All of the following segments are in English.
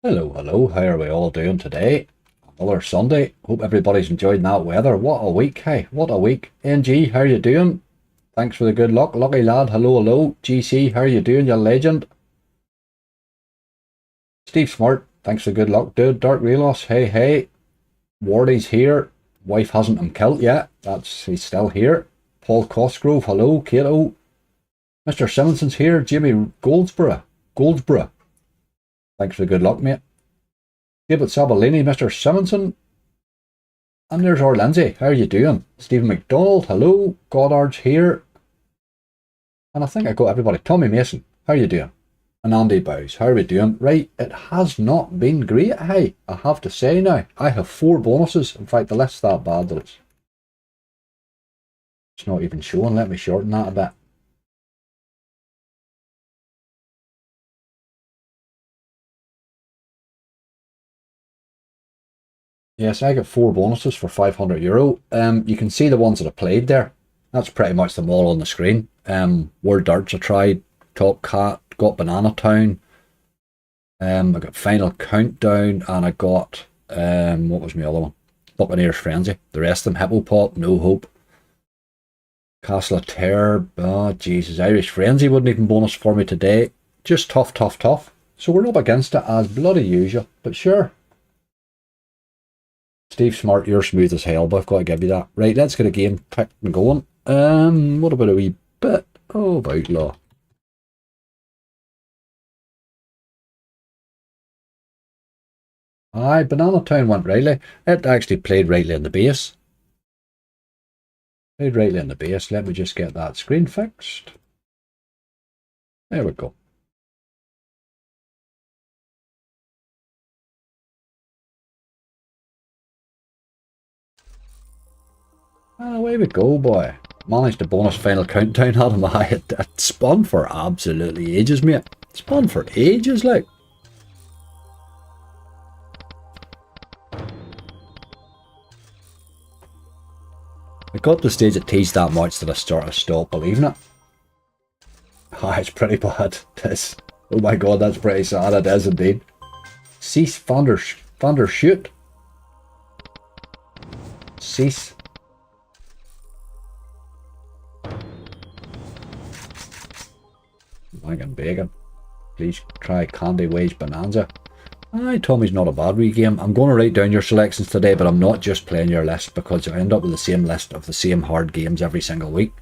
Hello, hello, how are we all doing today? Another Sunday. Hope everybody's enjoying that weather. What a week, hey, what a week. NG, how are you doing? Thanks for the good luck. Lucky lad, hello, hello. GC, how are you doing, you legend? Steve Smart, thanks for the good luck, dude. Dark Relos, hey, hey. Wardy's here. Wife hasn't him killed yet. He's still here. Paul Cosgrove, hello. Kato. Mr. Simonson's here. Jimmy Goldsborough. Thanks for the good luck, mate. David Sabalini, Mr. Simonson. And there's our Lindsay. How are you doing? Stephen McDonald, hello. Goddard's here. And I think I got everybody. Tommy Mason, how are you doing? And Andy Bowes, how are we doing? Right, it has not been great, hey, I have to say now. I have 4 bonuses. In fact, the list's that bad that it's not even showing. Let me shorten that a bit. Yes, I got 4 bonuses for €500. You can see the ones that I played there. That's pretty much them all on the screen. Word Darts I tried, Top Cat, got Banana Town. I got Final Countdown, and I got what was my other one? Buccaneers Frenzy. The rest of them, Hippo Pop, No Hope, Castle of Terror. Oh Jesus, Irish Frenzy wouldn't even bonus for me today. Just tough. So we're up against it as bloody usual, but sure. Steve Smart, you're smooth as hell, but I've got to give you that. Right, let's get a game picked and going. What about a wee bit of Outlaw? Aye, Banana Town went rightly. It actually played rightly in the base. Let me just get that screen fixed. There we go. And away we go, boy. Managed to bonus Final Countdown out of my head. It spun for absolutely ages, mate. It spun for ages, like. I got to the stage it teased that much that I stopped believing it. Ah, it's pretty bad. This. Oh my god, that's pretty sad. It is indeed. Cease Thunder shoot. Cease. Banging bacon. Please try Candy Wage Bonanza. Aye, Tommy's not a bad wee game. I'm going to write down your selections today, but I'm not just playing your list because I end up with the same list of the same hard games every single week.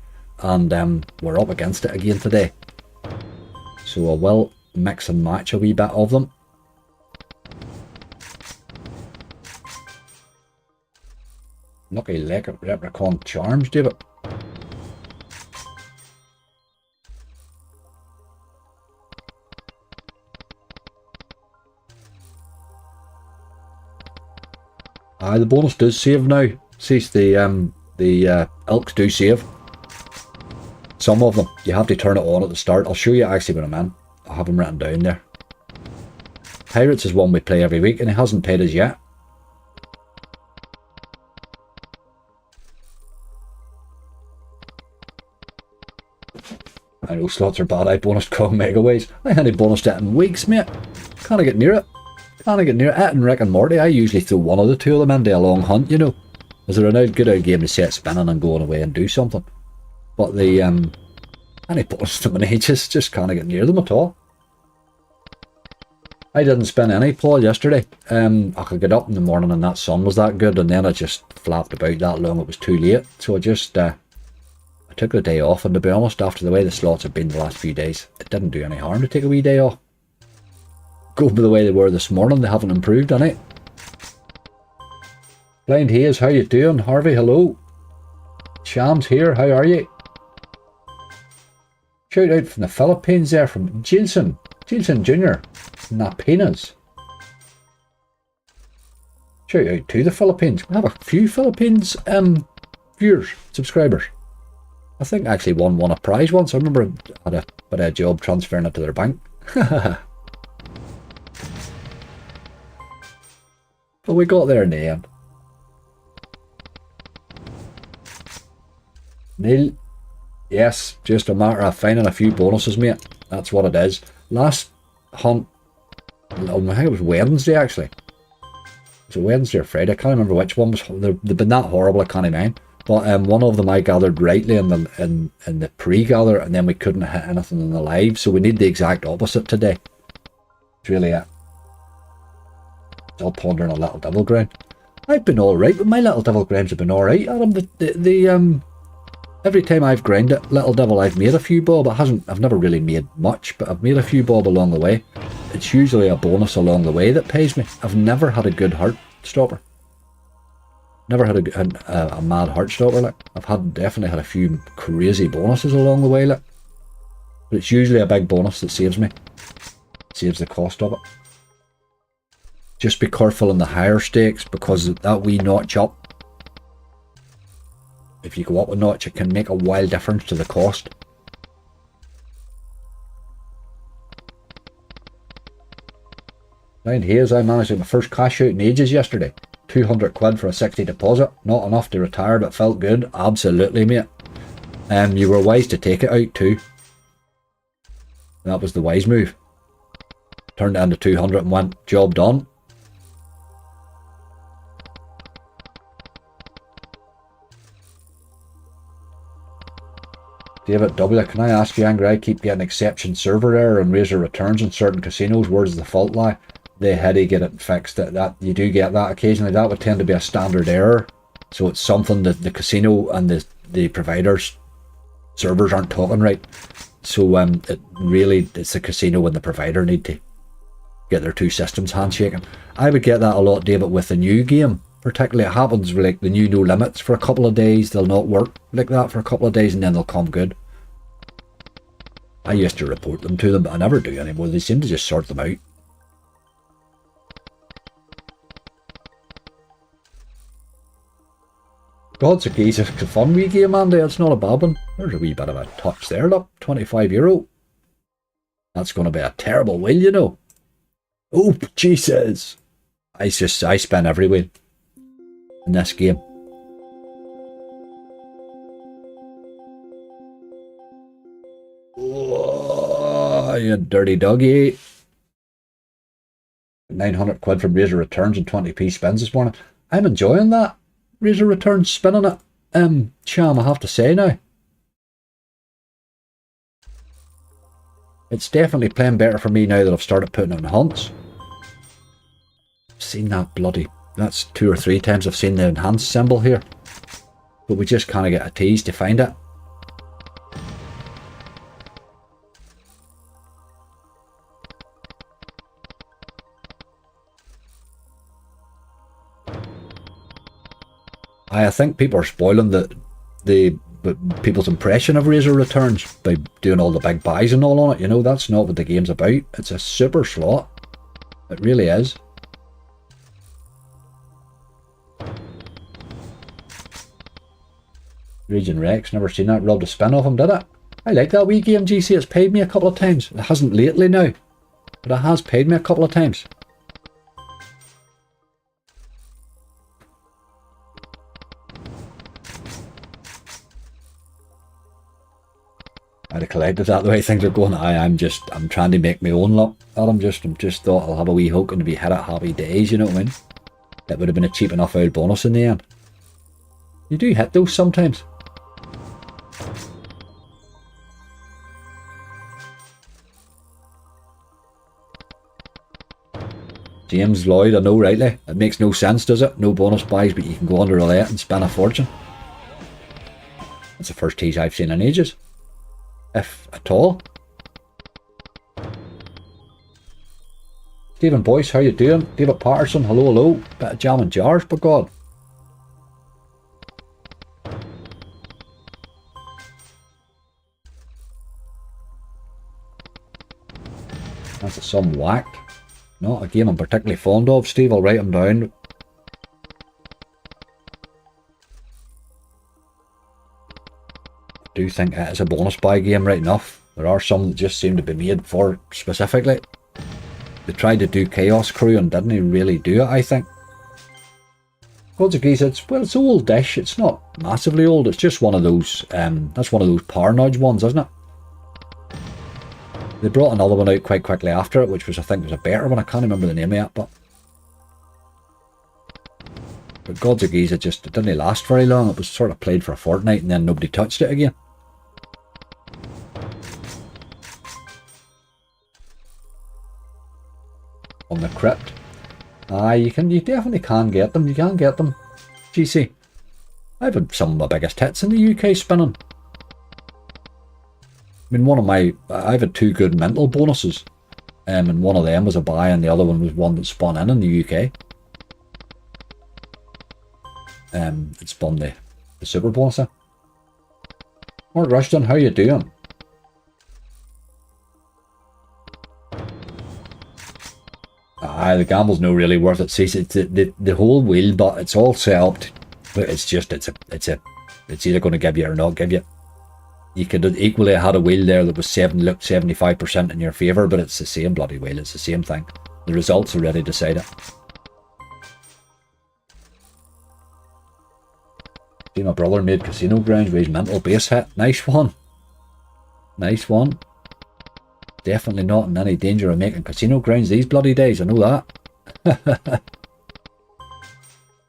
And we're up against it again today. So I will mix and match a wee bit of them. Lucky Leprechaun Charms, David. Aye, the bonus does save now. Sees the elks do save. Some of them. You have to turn it on at the start. I'll show you actually when I'm in. I'll have them written down there. Pirates is one we play every week and it hasn't paid us yet. I know slots are bad. I bonused Kong Megaways. I hadn't bonused it in weeks, mate. Can't get near it. It and Rick and Morty, I usually throw one of the two of them into a long hunt, you know. As they're a good game to set spinning and going away and do something. But the any bonus them in ages, just can't get near them at all. I didn't spin any Paul yesterday. I could get up in the morning and that sun was that good, and then I just flapped about that long it was too late. So I just I took the day off, and to be honest, after the way the slots have been the last few days, it didn't do any harm to take a wee day off. Go by the way they were this morning, they haven't improved on it. Blind Haze, how you doing? Harvey, hello. Shams here, how are you? Shout out from the Philippines there, from Jilson Jr. Napinas. Shout out to the Philippines. We have a few Philippines viewers, subscribers. I think I actually won a prize once. I remember I had a bit of a job transferring it to their bank. But we got there in the end. Neil, yes, just a matter of finding a few bonuses, mate. That's what it is. Last hunt, I think it was Wednesday actually. Was it Wednesday or Friday? I can't remember which one was. They've been that horrible, I can't mind. But one of them I gathered rightly in the pre-gather, and then we couldn't hit anything in the live, so we need the exact opposite today. It's really it. Still pondering a little devil ground. I've been alright, but my little devil grounds have been alright, Adam. Every time I've ground it, little devil, I've made a few bob. I've never really made much, but I've made a few bob along the way. It's usually a bonus along the way that pays me. I've never had a good heart stopper. Never had a mad heart stopper. Like, I've definitely had a few crazy bonuses along the way. Like, but it's usually a big bonus that saves me. Saves the cost of it. Just be careful in the higher stakes, because that wee notch up, if you go up a notch, it can make a wild difference to the cost. Down here, I managed my first cash out in ages yesterday. 200 quid for a 60 deposit. Not enough to retire, but felt good. Absolutely, mate. You were wise to take it out too. That was the wise move. Turned it into 200 and went, job done. David W, can I ask you, Angry? I keep getting exception server error and razor returns in certain casinos. Where does the fault lie? They had to get it fixed. That you do get that occasionally. That would tend to be a standard error. So it's something that the casino and the providers servers aren't talking right. So it's the casino and the provider need to get their two systems handshaking. I would get that a lot, David, with the new game. Particularly, it happens with like the new no limits for a couple of days. They'll not work like that for a couple of days, and then they'll come good. I used to report them to them, but I never do anymore. They seem to just sort them out. God's a geese, it's a fun wee game, Andy. It's not a bad one. There's a wee bit of a touch there, look. €25. That's going to be a terrible wheel, you know. Oh, Jesus. I spend every wheel in this game. Oh, you dirty doggy. 900 quid from razor returns and 20p spins this morning. I'm enjoying that. Razor returns spinning it. Cham, I have to say now. It's definitely playing better for me now that I've started putting it in hunts. I've seen that bloody... That's 2 or 3 times I've seen the enhanced symbol here. But we just kind of get a tease to find it. I think people are spoiling the people's impression of razor returns by doing all the big buys and all on it. You know, that's not what the game's about. It's a super slot. It really is. Region Rex, never seen that. Robbed a spin off him, did it? I like that wee game, GC. It's paid me a couple of times. It hasn't lately now, but it has paid me a couple of times. I'd have collected that the way things are going. I'm trying to make my own luck. I'm just thought I'll have a wee hook and be hit at happy days, you know what I mean? It would have been a cheap enough old bonus in the end. You do hit those sometimes. James Lloyd, I know rightly. It makes no sense, does it? No bonus buys, but you can go under roulette and spend a fortune. That's the first tease I've seen in ages. If at all. Stephen Boyce, how you doing? David Patterson, hello. Bit of jam and jars, by God. That's a sum whacked. Not a game I'm particularly fond of, Steve. I'll write them down. I do think it is a bonus buy game right enough. There are some that just seem to be made for specifically. They tried to do Chaos Crew and didn't really do it, I think. Gods of Geese, it's old-ish. It's not massively old. It's just one of those, that's one of those power nudge ones, isn't it? They brought another one out quite quickly after it, which was, I think, was a better one. I can't remember the name of it, but Gods of Giza it didn't last very long. It was sort of played for a fortnight and then nobody touched it again. On the crypt. You definitely can get them. You can get them. GC. I've had some of my biggest hits in the UK spinning. I mean, I've had 2 good mental bonuses. And one of them was a buy and the other one was one that spun in the UK. It spun the super bonus. Mark Rushton, how you doing? The gamble's no really worth it. See, it's the whole wheel, but it's all set up. But it's either going to give you or not give you. You could equally have had a wheel there that was looked 75% in your favour, but it's the same bloody wheel. It's the same thing. The results already decided. See, my brother made Casino Grounds with his mental base hit. Nice one. Nice one. Definitely not in any danger of making Casino Grounds these bloody days, I know that.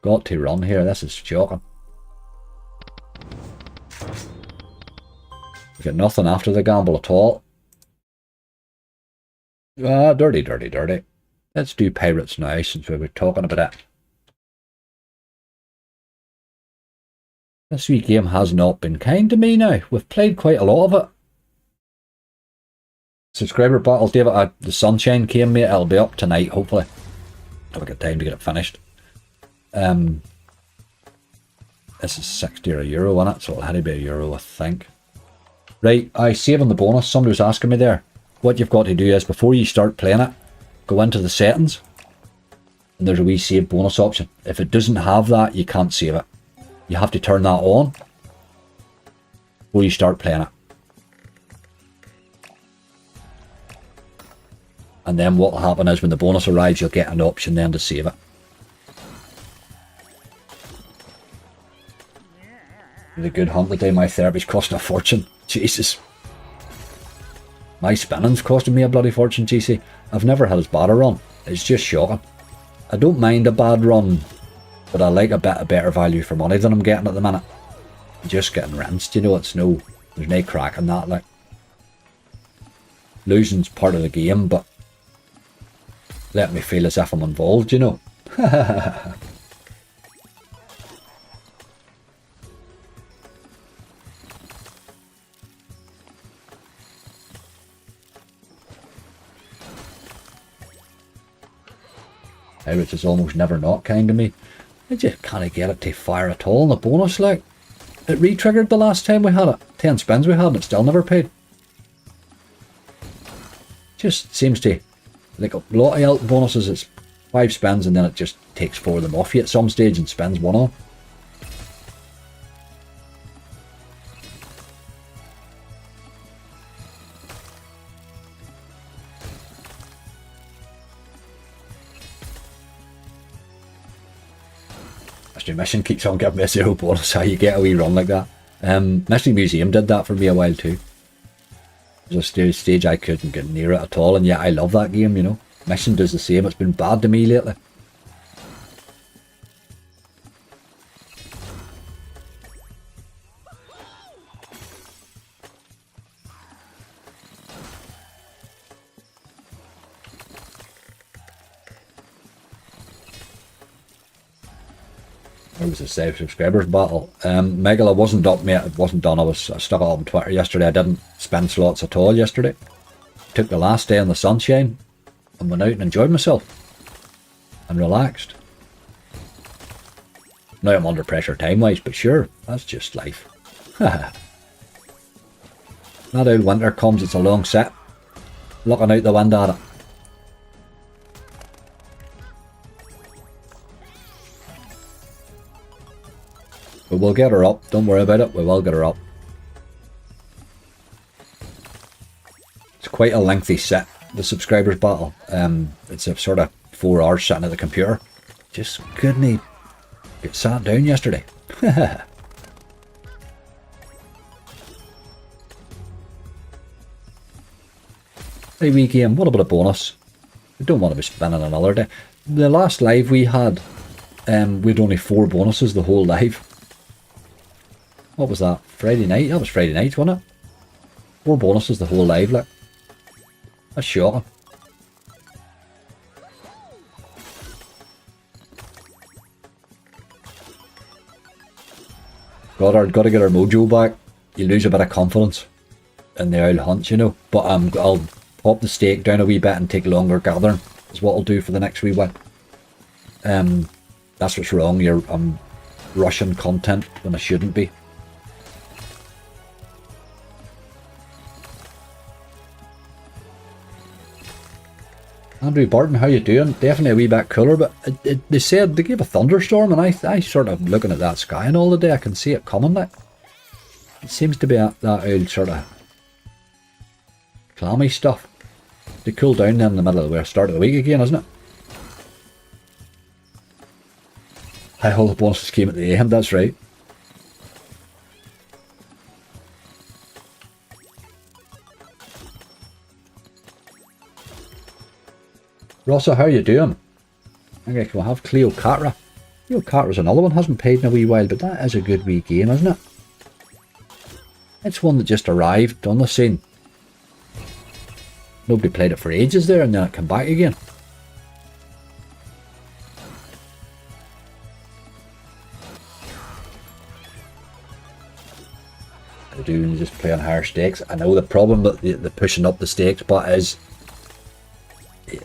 Got to run here, this is shocking. We got nothing after the gamble at all. Dirty, dirty, dirty. Let's do Pirates now, since we were talking about it. This wee game has not been kind to me now. We've played quite a lot of it. Subscriber battle, David, the sunshine came, mate. It'll be up tonight, hopefully. I've got time to get it finished. This is 60 or €1 in it, so it'll have to be €1, I think. Right, saving the bonus. Somebody was asking me there. What you've got to do is, before you start playing it, go into the settings, and there's a wee save bonus option. If it doesn't have that, you can't save it. You have to turn that on before you start playing it. And then what will happen is when the bonus arrives, you'll get an option then to save it. The good hunt today, my therapy's costing a fortune. Jesus. My spinning's costing me a bloody fortune, GC. I've never had as bad a run. It's just shocking. I don't mind a bad run, but I like a bit of better value for money than I'm getting at the minute. I'm just getting rinsed, you know, there's no crack in that, like. Losing's part of the game, but let me feel as if I'm involved, you know. Pirates is almost never not kind to me. I just can't get it to fire at all in the bonus, like. It re-triggered the last time we had it. 10 spins we had and it still never paid. Just seems to, like a lot of bonuses, it's 5 spins and then it just takes 4 of them off you at some stage and spins 1 on. Mission keeps on giving me a 0 bonus. How you get a wee run like that. Mystery Museum did that for me a while too. There's a stage I couldn't get near it at all, and yet I love that game, you know. Mission does the same. It's been bad to me lately. It was a save subscribers battle. Megal, I wasn't up, mate. It wasn't done. I stuck it up on Twitter yesterday. I didn't spend slots at all yesterday. Took the last day in the sunshine and went out and enjoyed myself and relaxed. Now I'm under pressure time-wise, but sure, that's just life. That old winter comes, it's a long set. Looking out the window at it. But we'll get her up, don't worry about it, we will get her up. It's quite a lengthy set, the subscribers battle. It's a sort of 4 hours sitting at the computer. Just couldn't get sat down yesterday. Hey, wee game, what about a bonus? We don't want to be spending another day. The last live we had, we'd only 4 bonuses the whole live. What was that? Friday night? That was Friday night, wasn't it? 4 bonuses the whole live, like. That's shocking. Gotta get our mojo back. You lose a bit of confidence in the owl hunt, you know. But I'll pop the stake down a wee bit and take longer gathering. Is what I'll do for the next wee while. That's what's wrong. I'm rushing content when I shouldn't be. Andrew Barton, how you doing? Definitely a wee bit cooler, but they said they gave a thunderstorm, and I sort of looking at that sky and all the day, I can see it coming. Like, it seems to be that old sort of clammy stuff. They cool down then in the middle of the start of the week again, isn't it? All the bonuses came at the end, that's right. Rossa, how you doing? Okay, we'll have Cleopatra. Cleopatra's another one, hasn't paid in a wee while, but that is a good wee game, isn't it? It's one that just arrived on the scene. Nobody played it for ages there, and then it came back again. I do just play on higher stakes. I know the problem that the pushing up the stakes, but is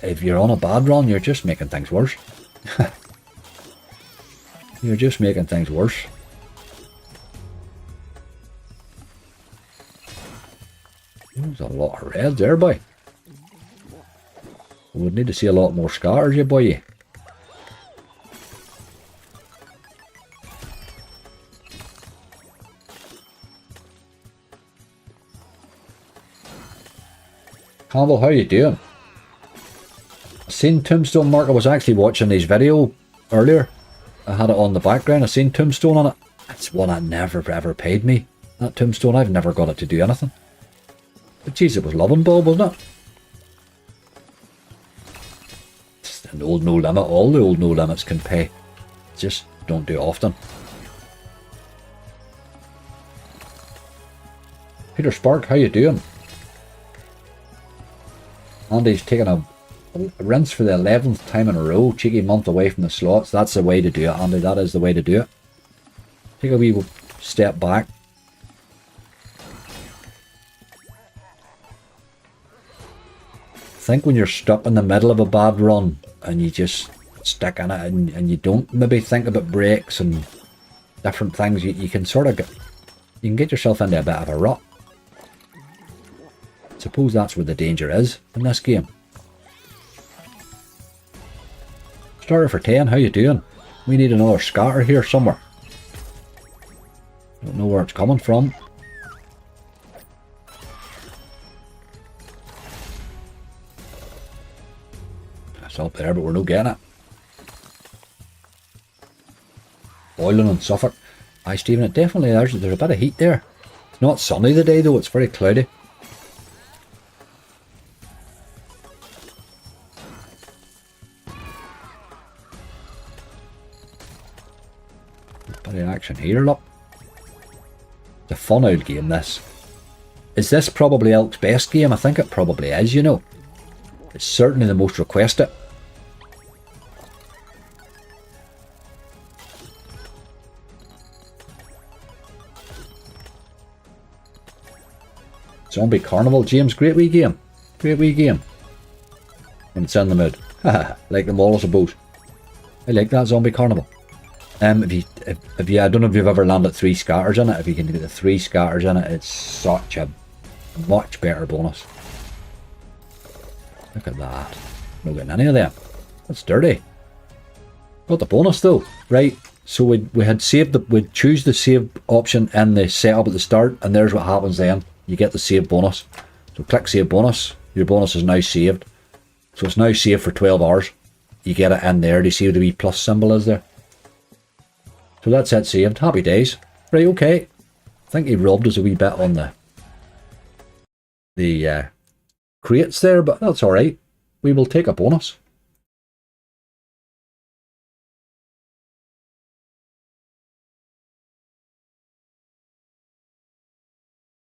if you're on a bad run, you're just making things worse. You're just making things worse. There's a lot of red there, boy. We would need to see a lot more scatters, you boy. Campbell, how you doing? Seen Tombstone, Mark. I was actually watching his video earlier. I had it on the background. I seen Tombstone on it. It's one that never ever paid me. That Tombstone, I've never got it to do anything. But geez, it was Loving Bulb, wasn't it? It's an old no limit. All the old no limits can pay. Just don't do it often. Peter Spark, how you doing? Andy's taking a rinse for the 11th time in a row. Cheeky month away from the slots. That's the way to do it, Andy. That is the way to do it. Take a wee step back. I think when you're stuck in the middle of a bad run and you just stick in it and you don't maybe think about breaks and different things, you can sort of you can get yourself into a bit of a rut. I suppose that's where the danger is in this game. Starter for 10, how you doing? We need another scatter here somewhere. Don't know where it's coming from. It's up there, but we're not getting it. Boiling in Suffolk. Aye, Stephen, it definitely there's a bit of heat there. It's not sunny today though, it's very cloudy. Bit of action here, look. It's a fun old game, this. Is this probably Elk's best game? I think it probably is, you know. It's certainly the most requested. Zombie Carnival, James, great wee game. Great wee game. When it's in the mood. Haha, like them all, I suppose. I like that Zombie Carnival. If you, I don't know if you've ever landed 3 scatters in it. If you can get the 3 scatters in it, it's such a much better bonus. Look at that. Not getting any of them. That's dirty. Got the bonus though. Right, so we had saved we'd choose the save option in the setup at the start, and there's what happens then. You get the save bonus. So click save bonus. Your bonus is now saved. So it's now saved for 12 hours. You get it in there. Do you see the wee plus symbol is there? So that's it saved. Happy days. Right, okay. I think he robbed us a wee bit on the crates there, but that's alright. We will take a bonus.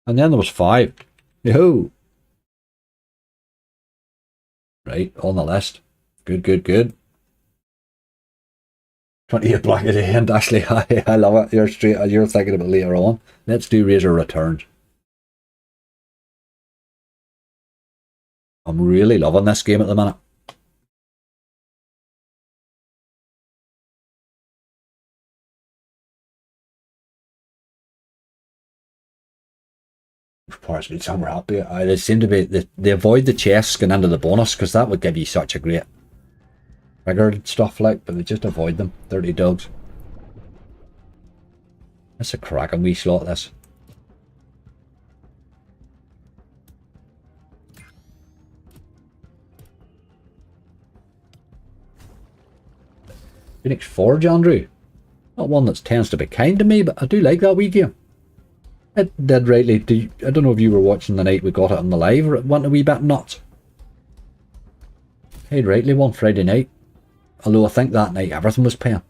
And then there was 5. Yo! Right, on the list. Good, good, good. 28 black a day, and Ashley, I love it. You're straight, you're thinking about later on. Let's do Razor Returns. I'm really loving this game at the minute. Parts need somewhere happy. They seem to be, they avoid the chests going into the bonus because that would give you such a great trigger and stuff like, but they just avoid them. Dirty dogs. That's a cracking wee slot, this. Phoenix Forge, Andrew. Not one that tends to be kind to me, but I do like that wee game. It did rightly. I don't know if you were watching the night we got it on the live, or it went a wee bit nuts. Paid rightly one Friday night. Although I think that night everything was paying.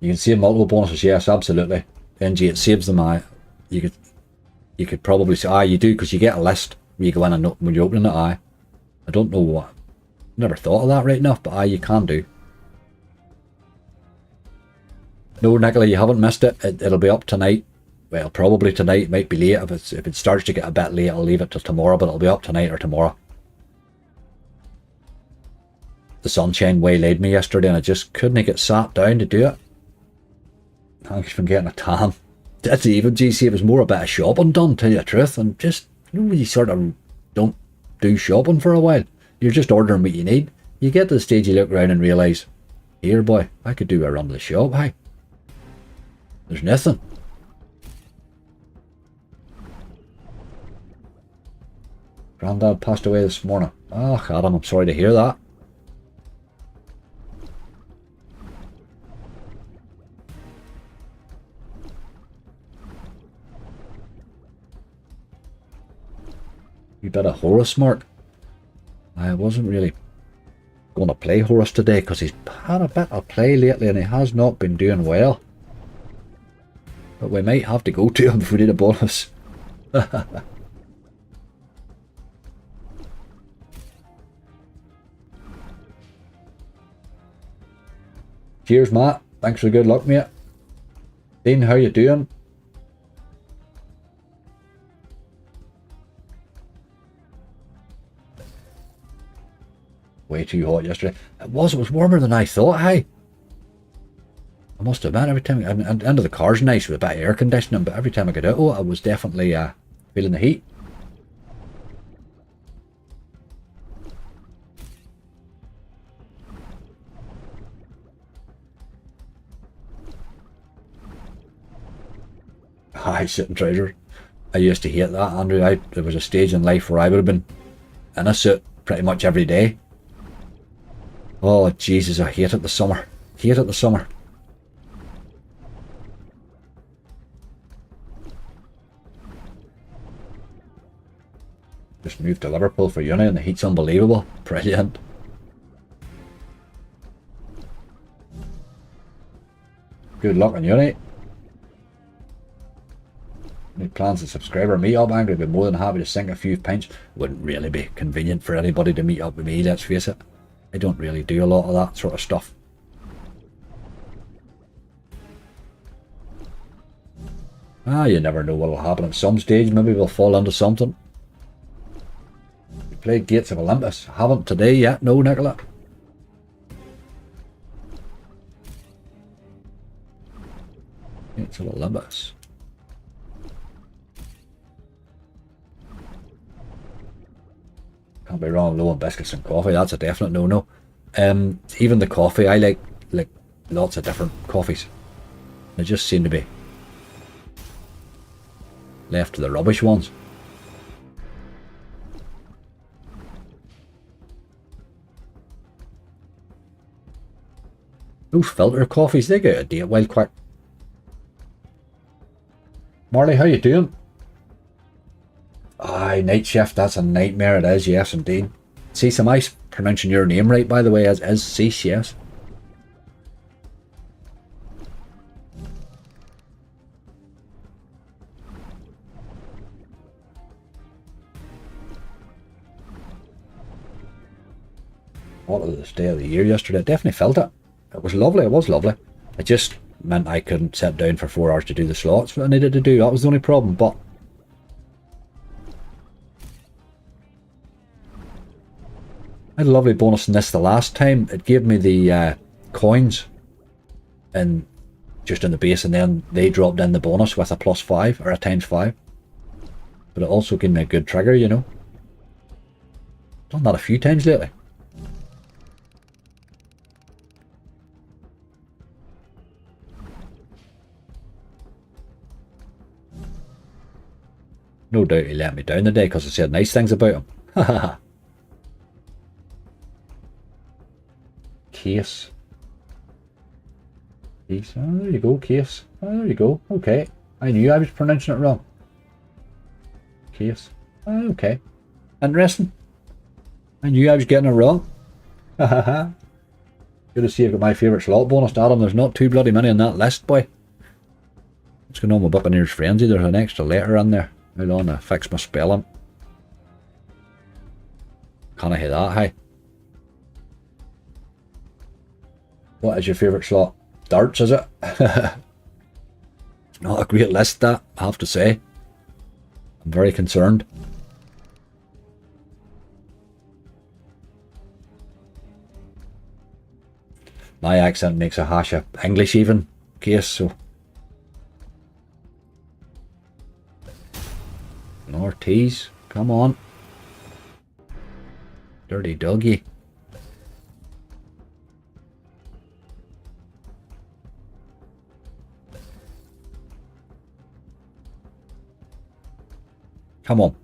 You can save multiple bonuses, yes, absolutely. NG, it saves them. You could probably say, you do, because you get a list where you go in and when you're opening it, I don't know what. Never thought of that right enough, but you can do. No, Nicola, you haven't missed it. It'll be up tonight. Well, probably tonight. It might be late. If it starts to get a bit late, I'll leave it till tomorrow, but it'll be up tonight or tomorrow. The sunshine waylaid me yesterday and I just couldn't get sat down to do it. Thanks for getting a tan. That's even, GC, it was more a bit of shopping done, tell you the truth, and just, when you sort of don't do shopping for a while, you're just ordering what you need. You get to the stage you look around and realise, here boy, I could do a run to the shop, hey. There's nothing. Grandad passed away this morning. Oh, Adam, I'm sorry to hear that. You bit of Horus, Mark. I wasn't really going to play Horus today because he's had a bit of play lately and he has not been doing well. But we might have to go to him if we need a bonus. Cheers, Matt. Thanks for good luck, mate. Dean, how you doing? Way too hot yesterday. It was warmer than I thought, hey. I must admit, every time, and under the car's nice with a bit of air conditioning, but every time I got out, I was definitely feeling the heat. Aye, sitting treasure. I used to hate that, Andrew. There was a stage in life where I would have been in a suit pretty much every day. Oh, Jesus, I hated the summer. Hated the summer. Just moved to Liverpool for uni and the heat's unbelievable. Brilliant. Good luck in uni. Any plans to subscriber meet up? Angry, be more than happy to sink a few pints. Wouldn't really be convenient for anybody to meet up with me, let's face it. I don't really do a lot of that sort of stuff. You never know what will happen at some stage. Maybe we'll fall into something. We played Gates of Olympus. Haven't today yet. No, Nicola. Gates of Olympus. Can't be wrong, low on biscuits and coffee. That's a definite no-no. Even the coffee, I like lots of different coffees. They just seem to be left to the rubbish ones. Those filter coffees, they get out of date well quick. Marley, how you doing? Aye, night shift, that's a nightmare it is, yes indeed. Cease, am I pronouncing your name right, by the way, as is Cease, yes? What was the day of the year yesterday? I definitely felt it. It was lovely, it was lovely. It just meant I couldn't sit down for 4 hours to do the slots that I needed to do. That was the only problem, but I had a lovely bonus in this the last time. It gave me the coins and just in the base, and then they dropped in the bonus with a +5 or a ×5. But it also gave me a good trigger, you know. Done that a few times lately. No doubt he let me down today because I said nice things about him. Haha. Case. Case. Oh, there you go, case. Oh, there you go. Okay. I knew I was pronouncing it wrong. Case. Oh, okay. Interesting. I knew I was getting it wrong. Hahaha. Good to see I've got my favourite slot bonus, Adam. There's not too bloody many on that list, boy. What's going on with Buccaneers Frenzy? There's an extra letter in there. Hold on, I fix my spelling. Can't I hit that high? What is your favourite slot? Darts, is it? Not a great list, that, I have to say. I'm very concerned. My accent makes a hash of English even, case, so. Ortiz, come on. Dirty doggy. Come on.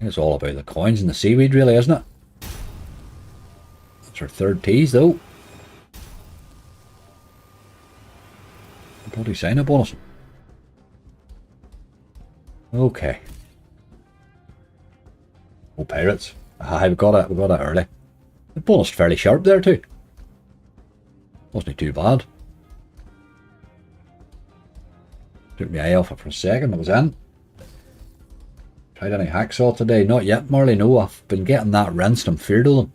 It's all about the coins and the seaweed, really, isn't it? That's our third tease, though. Bloody sign a bonus. Okay. Oh, pirates. Aye, we got it early. The bonus fairly sharp there too. Wasn't too bad. Took my eye off it for a second, it was in. Tried any hacksaw today? Not yet, Marley, no. I've been getting that rinsed, I'm feared of them.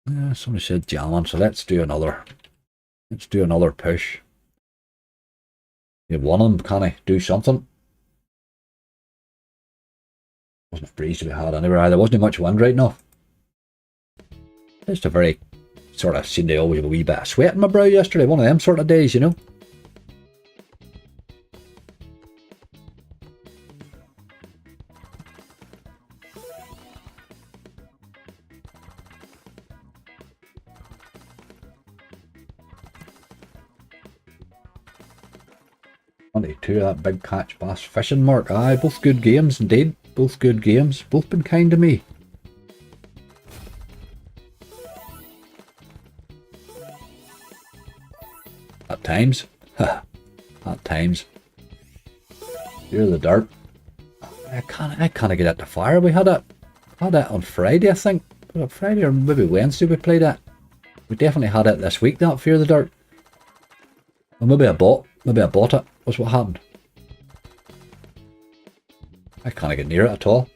Yeah, somebody said jamming, so let's do another. Let's do another push. Yeah, one of them, can I do something? Wasn't a breeze to be had anywhere either. Wasn't much wind right enough. Just a very sort of seemed to always have a wee bit of sweat in my brow yesterday. One of them sort of days, you know. Two of that big catch bass fishing mark. Aye, both good games indeed. Both good games. Both been kind to me. At times. At times. You're the dart. I can't get it to fire. We had it on Friday, I think. Was it Friday or maybe Wednesday we played it? We definitely had it this week, that Fear the Dart. Well, maybe I bought it, was what happened. I can't get near it at all.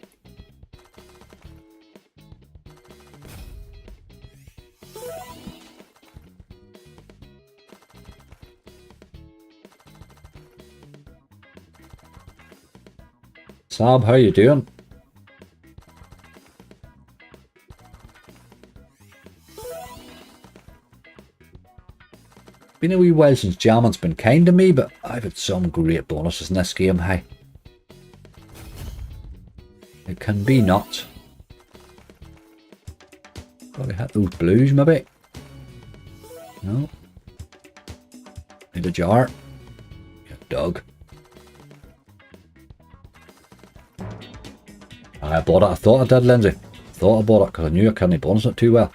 Sab, how you doing? Been a wee while since jamming's been kind to me, but I've had some great bonuses in this game, hey. It can be nuts. Probably hit those blues, maybe. No. Need a jar. You dog. I bought it. I thought I did, Lindsay. I thought I bought it because I knew I couldn't bonus it too well.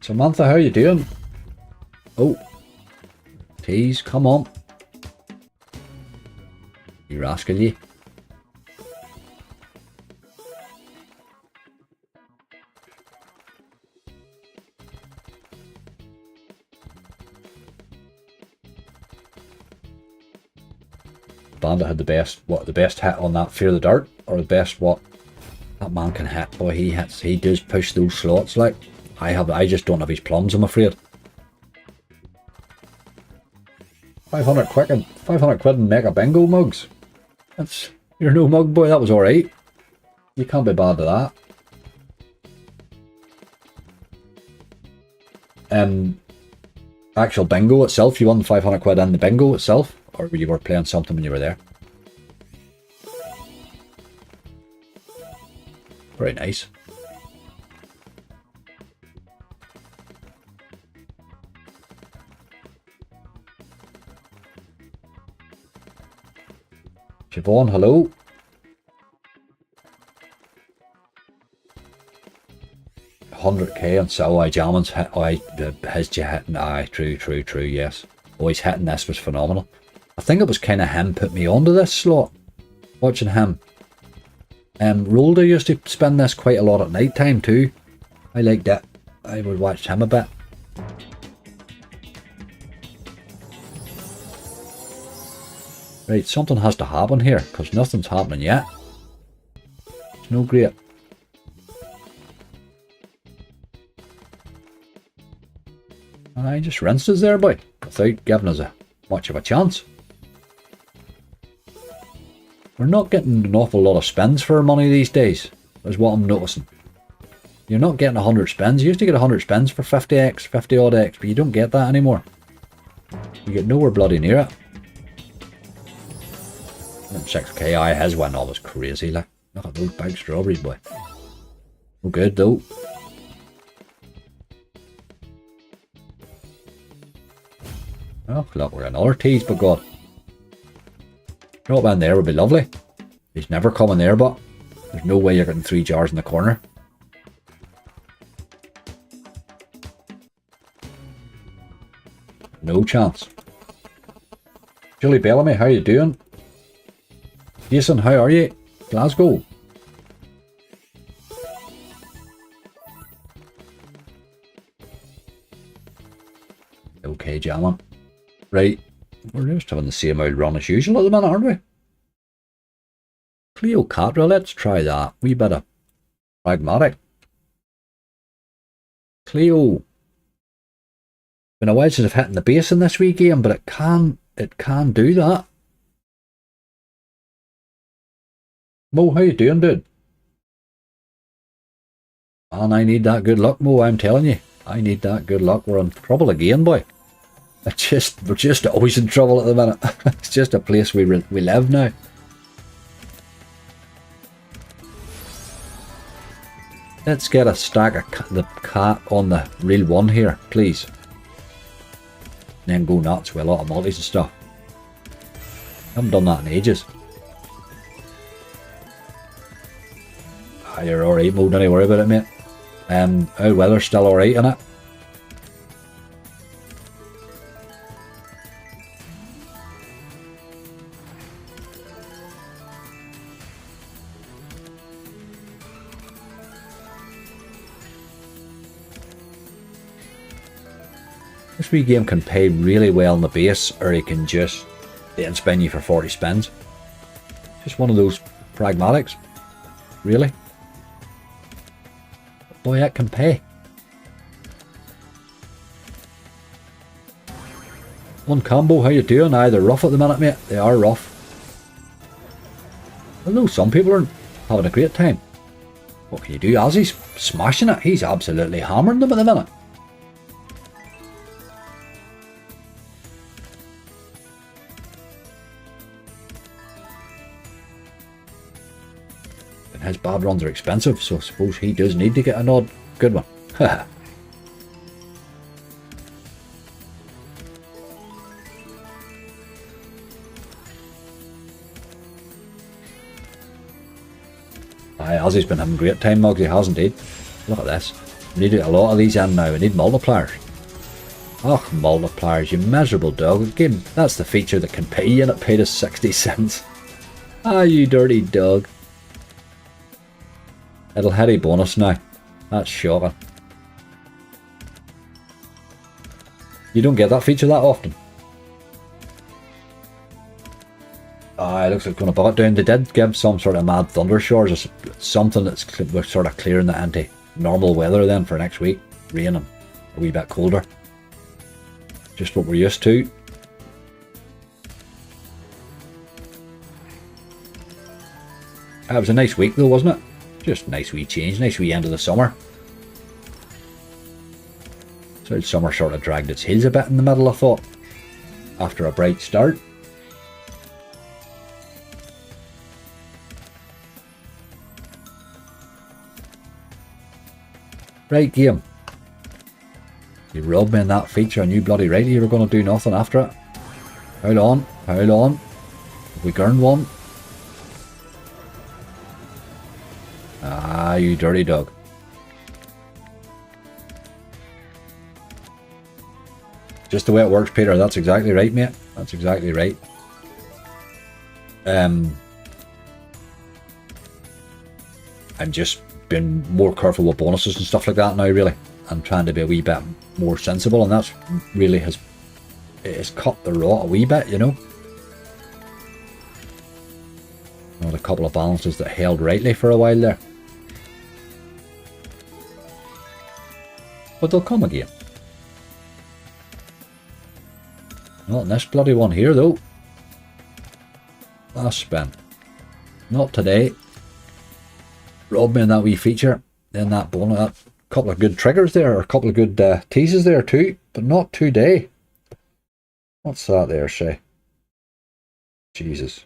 Samantha, how you doing? Oh. Tease, come on. You rascal, ye. Bandit had the best hit on that Fear the Dart, or the best what that man can hit. Boy, he does push those slots like. I just don't have his plums, I'm afraid. 500 quid and mega bingo mugs. You're no mug boy, that was alright. You can't be bad to that. Actual bingo itself, you won 500 quid in the bingo itself, or you were playing something when you were there? Very nice. Siobhan, hello. $100k on so Jamin's hit, his hitting, aye, true, yes. Always hitting this was phenomenal. I think it was kind of him put me onto this slot, watching him. Rolder used to spend this quite a lot at night time too. I liked it. I would watch him a bit. Right, something has to happen here, because nothing's happening yet. It's no great. I just rinsed us there, boy, without giving us much of a chance. We're not getting an awful lot of spins for our money these days, is what I'm noticing. You're not getting 100 spins. You used to get 100 spins for 50x, 50 odd x, but you don't get that anymore. You get nowhere bloody near it. 6k, I his win all was crazy, like. Look at those big strawberries, boy. Oh, good though. Oh, look, we're another tease, but God. Drop in there would be lovely. He's never coming there, but there's no way you're getting 3 jars in the corner. No chance. Julie Bellamy, how you doing? Jason, how are you? Glasgow. Okay, gentlemen. Right. We're just having the same old run as usual at the minute, aren't we? Cleopatra, let's try that. Wee bit of pragmatic. Cleo. Been a while since I've hit the base in this wee game, but it can do that. Mo, how you doing, dude? And I need that good luck, Mo, I'm telling you. I need that good luck. We're in trouble again, boy. We're just always in trouble at the minute. It's just a place we live now. Let's get a stack of the cat on the real one here, please. And then go nuts with a lot of multis and stuff. Haven't done that in ages. Ah, you're alright, Mo, don't you worry about it, mate. Our weather's still alright, innit? This wee game can pay really well on the base, or it can just then spin you for 40 spins. Just one of those pragmatics, really. But boy, that can pay. One combo, how you doing? Aye, they're rough at the minute, mate. They are rough. Although some people are having a great time. What can you do? Ozzy's smashing it. He's absolutely hammering them at the minute. His bad runs are expensive, so I suppose he does need to get an odd good one. Aye, Ozzy's been having a great time, Mugs, he has indeed. Look at this. We need a lot of these in now. We need multipliers. Oh, multipliers, you miserable dog. Again, that's the feature that can pay you, and it paid us 60 cents. Ah, you dirty dog. It'll hit a bonus now. That's shocking. You don't get that feature that often. Ah, it looks like it's going to buck it down. They did give some sort of mad thunder showers, or something that's sort of clearing the anti-normal weather then for next week. Rain and a wee bit colder. Just what we're used to. It was a nice week though, wasn't it? Just a nice wee change, nice wee end of the summer. So summer sort of dragged its heels a bit in the middle, I thought, after a bright start. Right, game. You robbed me in that feature and you bloody right you were going to do nothing after it. Hold on, hold on. Have we earned one? Ah, you dirty dog. Just the way it works, Peter. That's exactly right, mate. That's exactly right. I'm just being more careful with bonuses and stuff like that now, really. I'm trying to be a wee bit more sensible, and that's really has cut the rot a wee bit, you know. Not a couple of balances that held rightly for a while there. But they'll come again. Not in this bloody one here, though. Last spin. Not today. Robbed me in that wee feature. Then that bonus. A couple of good triggers there, or a couple of good teases there too. But not today. What's that there, say? Jesus.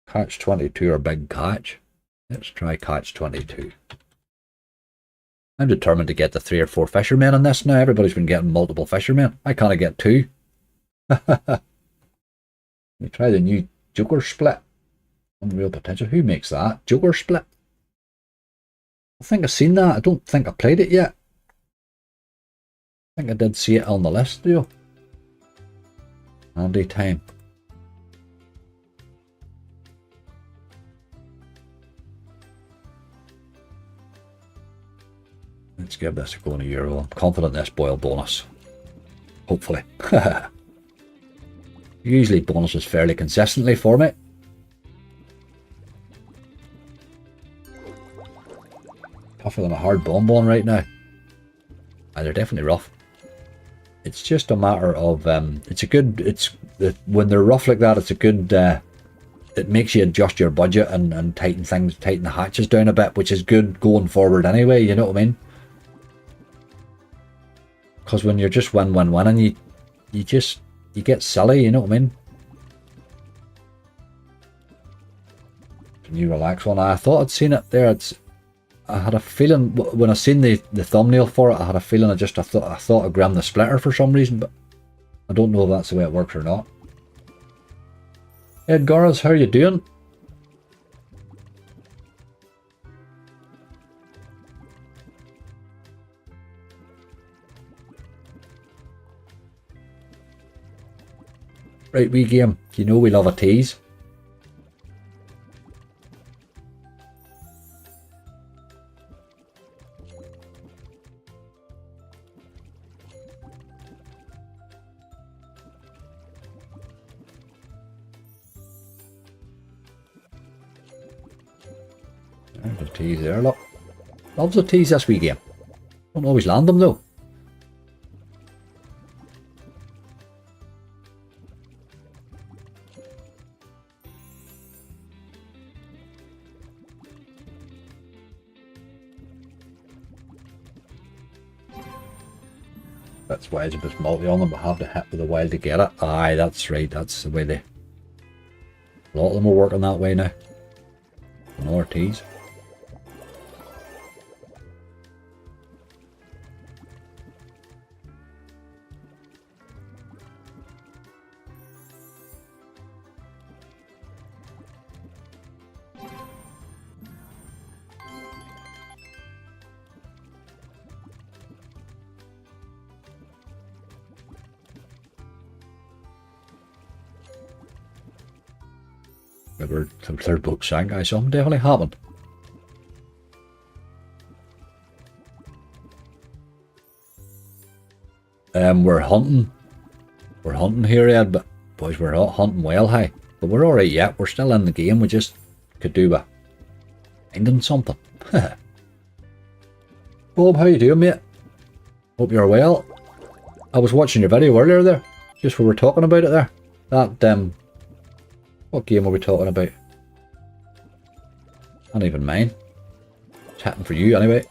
Catch 22 or big catch. Let's try catch 22. I'm determined to get the 3 or 4 fishermen on this now. Everybody's been getting multiple fishermen. I can't get 2. We try the new Joker split. Unreal potential. Who makes that? Joker split? I think I've seen that. I don't think I played it yet. I think I did see it on the list, though. Handy time. Let's give this a go in a Euro. I'm confident this boil bonus. Hopefully. Usually bonuses fairly consistently for me. Tougher than a hard bonbon right now. They're definitely rough. It's just a matter of when they're rough like that, it's a good it makes you adjust your budget and tighten the hatches down a bit, which is good going forward anyway, you know what I mean? Because when you're just winning, you get silly, you know what I mean? Can you relax one? I thought I'd seen it there. I had a feeling when I seen the thumbnail for it, I had a feeling I thought I grabbed the splitter for some reason, but I don't know if that's the way it works or not. Edgaras, how are you doing? Right, wee game. You know we love a tease. There's a tease there, look. Loves a tease this wee game. Don't always land them though. That's why it's a bit multi on them, but have to hit with a while to get it. Aye, that's right. That's the way a lot of them are working that way now. Another tease. Maybe they're both sank, guys. Something definitely happened. We're hunting. We're hunting here, Ed, but boys, we're not hunting well high. But we're alright yet. We're still in the game. We just could do a finding something. Bob, how you doing, mate? Hope you're well. I was watching your video earlier there. Just we were talking about it there. That, what game were we talking about? Not even mine. It's happening for you anyway.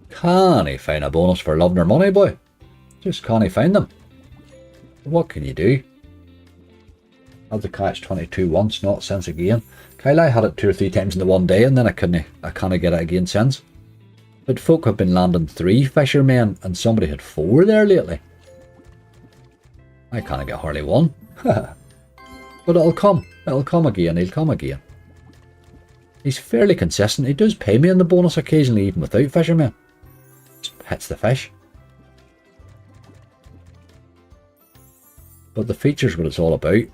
Can't he find a bonus for loving her money, boy? Just can't he find them? What can you do? Had to catch 22 once, not since again. Kyle, I had it 2 or 3 times in the one day and then I can't get it again since. But folk have been landing 3 fishermen and somebody had 4 there lately. I can't get hardly 1. But it'll come. It'll come again. He'll come again. He's fairly consistent. He does pay me in the bonus occasionally even without fishermen. Just hits the fish. But the feature's what it's all about.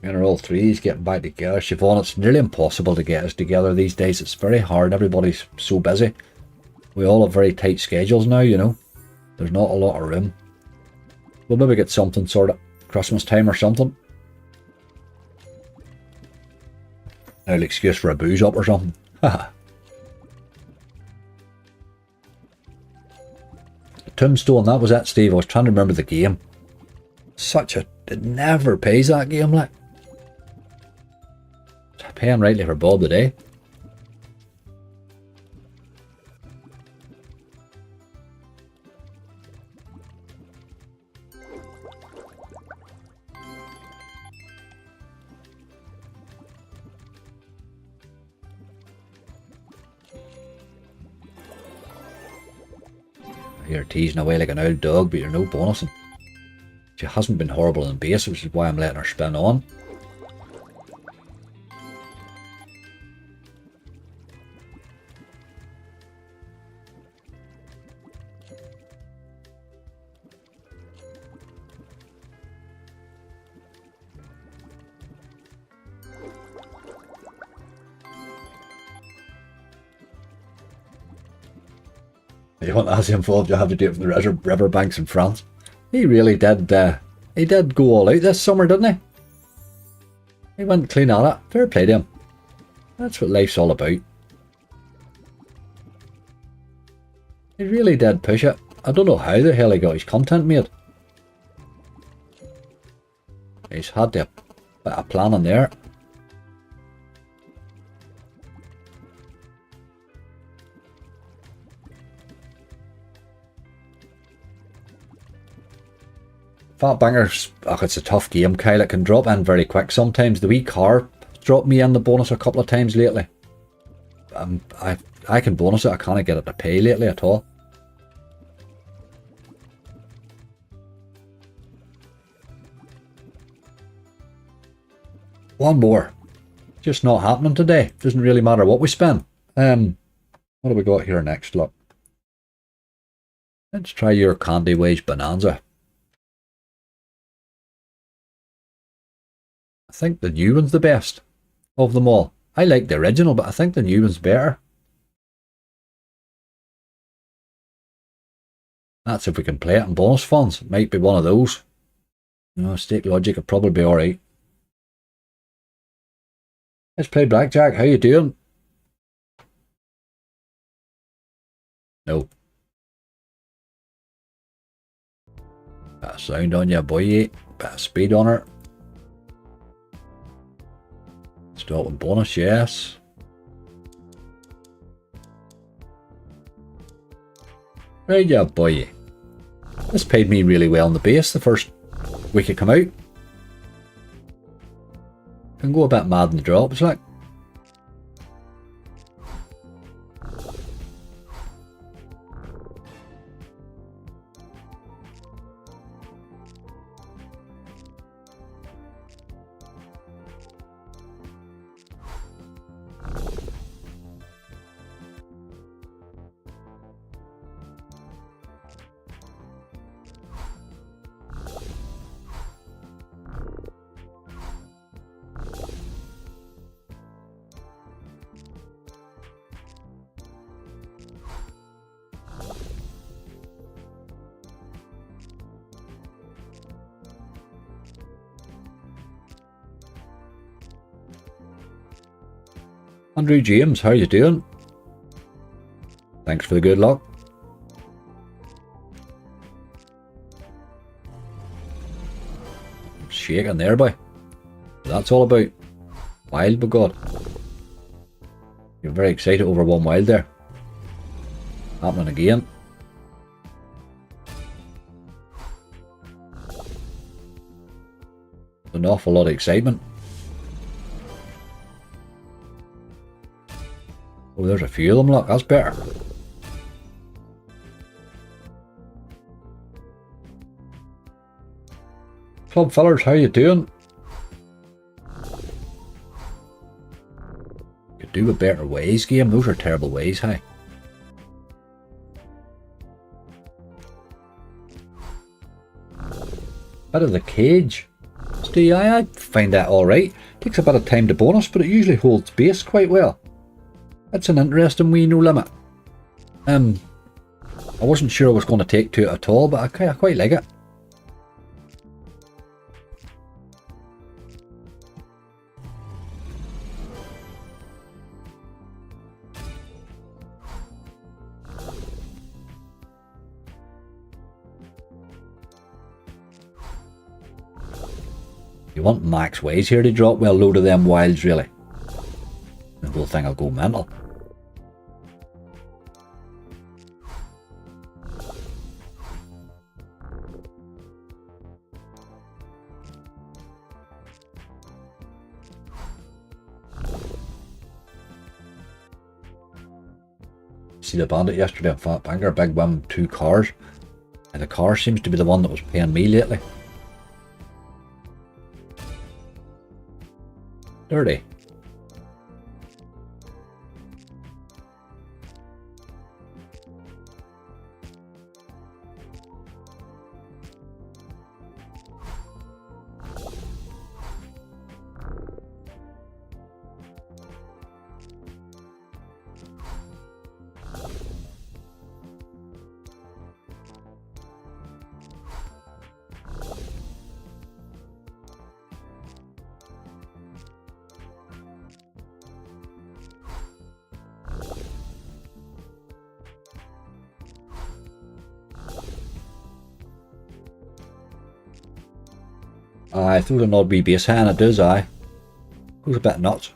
And all 3's getting back together. Siobhan, it's nearly impossible to get us together these days. It's very hard. Everybody's so busy. We all have very tight schedules now, you know. There's not a lot of room. We'll maybe get something sort of Christmas time or something. An excuse for a booze up or something. Tombstone, that was it, Steve. I was trying to remember the game. It never pays that game, like. Paying rightly for Bob today. You're teasing away like an old dog, but you're no bonusing. She hasn't been horrible in base, which is why I'm letting her spin on. You want to ask him involved, you have to do it from the river banks in France. He really did, he did go all out this summer, didn't he? He went clean at it. Fair play to him. That's what life's all about. He really did push it. I don't know how the hell he got his content made. He's had a bit of planning there. Fat Bangers, it's a tough game, Kyle. It can drop in very quick sometimes. The wee car dropped me in the bonus a couple of times lately. I can bonus it, I can't get it to pay lately at all. One more. Just not happening today. Doesn't really matter what we spend. What do we got here next? Look. Let's try your Candy Wage Bonanza. I think the new one's the best of them all. I like the original, but I think the new one's better. That's if we can play it in bonus funds. It might be one of those. You know, Stake Logic would probably be alright. Let's play Blackjack. How you doing? No. Bit of sound on you, boy. Bit of speed on her. Start with bonus, yes. Right, yeah, boy. This paid me really well on the base the first week it come out. Can go a bit mad in the drops, like. Andrew James, how you doing? Thanks for the good luck. Shaking there, boy. That's all about. Wild, by God. You're very excited over one wild there. Happening again. An awful lot of excitement. Oh, there's a few of them, look, that's better. Club fellers, how you doing? Could do with better ways, game. Those are terrible ways, hey. Bit of the cage. See, I find that alright. Takes a bit of time to bonus, but it usually holds base quite well. That's an interesting wee no limit. I wasn't sure I was going to take to it at all, but I quite like it. You want max ways here to drop? Well, load of them wilds, really. The whole thing will go mental. See the bandit yesterday on Fat Banger, big win, 2 cars. And the car seems to be the one that was paying me lately. Dirty. Aye, through an odd wee base hand it does, aye. Goes a bit nuts.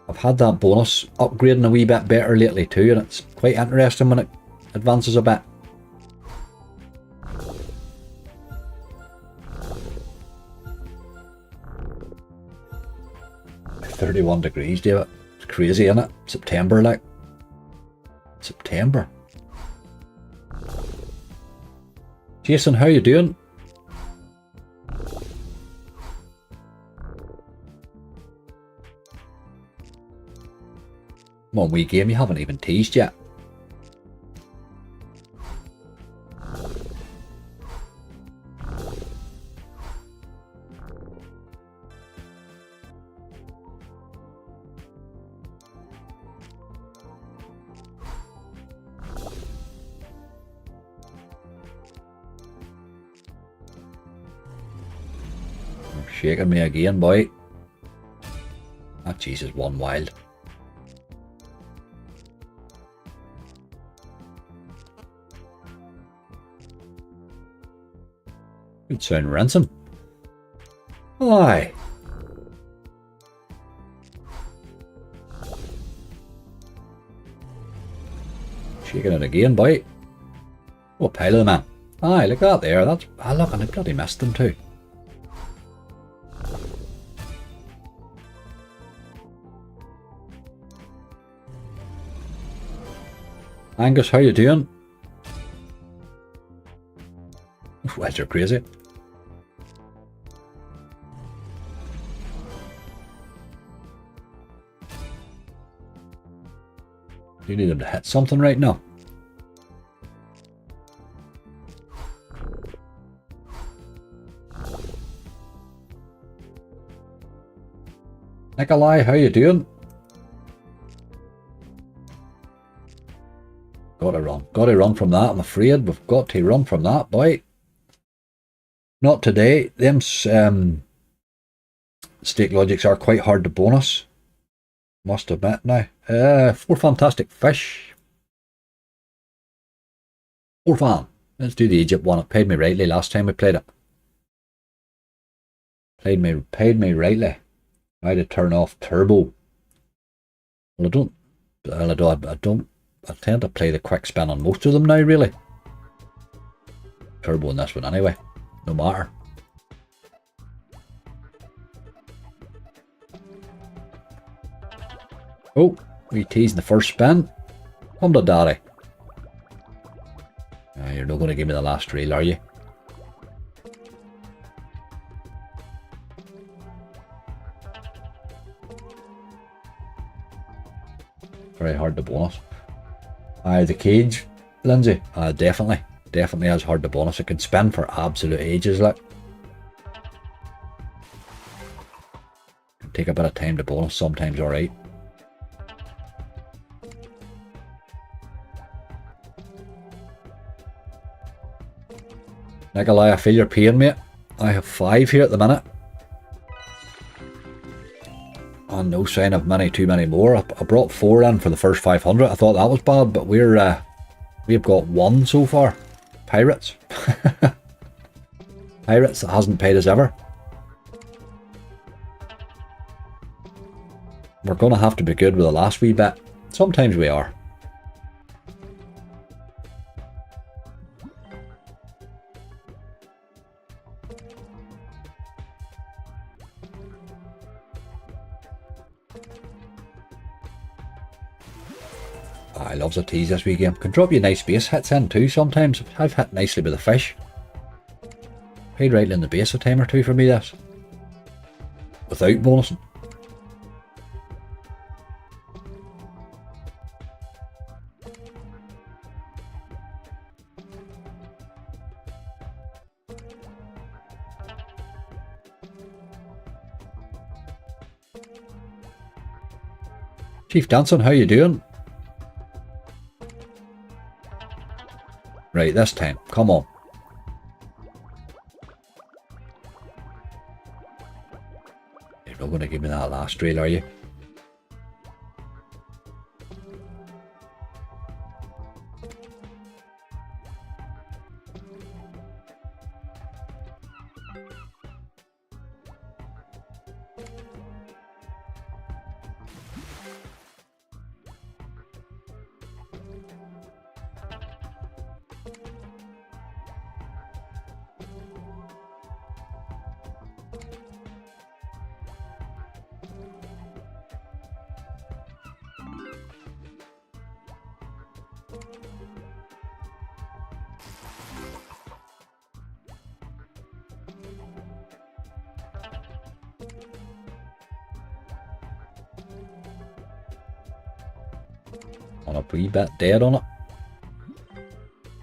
I've had that bonus upgrading a wee bit better lately too, and it's quite interesting when it advances a bit. $31 degrees, David. It's crazy, isn't it? September, like. September. Jason, how you doing? Come on, wee game, you haven't even teased yet. You're shaking me again, boy. Ah, Jesus, one wild. Good sound ransom. Aye. Shaking it again, boy. Oh, pile of them, man. Aye, look at that there. That's. Ah, look, and I bloody missed them too. Angus, how you doing? Well, you're crazy. You need him to hit something right now. Nikolai, how you doing? Got to run from that, I'm afraid. We've got to run from that, boy. Not today. Them Stake logics are quite hard to bonus. Must admit now. 4 fantastic fish. 4 fan. Let's do the Egypt one. It paid me rightly last time we played it. Paid me rightly. I had to turn off turbo. Well, I tend to play the quick spin on most of them now, really. Turbo in this one anyway. No matter. Oh, we teasing the first spin. Come to daddy. You're not going to give me the last reel, are you? Very hard to bonus. The cage, Lindsay. Definitely has hard to bonus. It can spin for absolute ages, like. Can take a bit of time to bonus, sometimes alright. Nikolai, I feel your pain, mate. I have 5 here at the minute. And no sign of too many more. I brought 4 in for the first 500. I thought that was bad, but we've got 1 so far. Pirates. Pirates that hasn't paid us ever. We're going to have to be good with the last wee bit. Sometimes we are. I loves a tease this wee game. Can drop you nice base hits in too sometimes. I've hit nicely with the fish. Paid right in the base a time or two for me this. Without bonusing. Chief Danson, how you doing? Right, this time. Come on. You're not going to give me that last reel, are you? On a wee bit dead on it.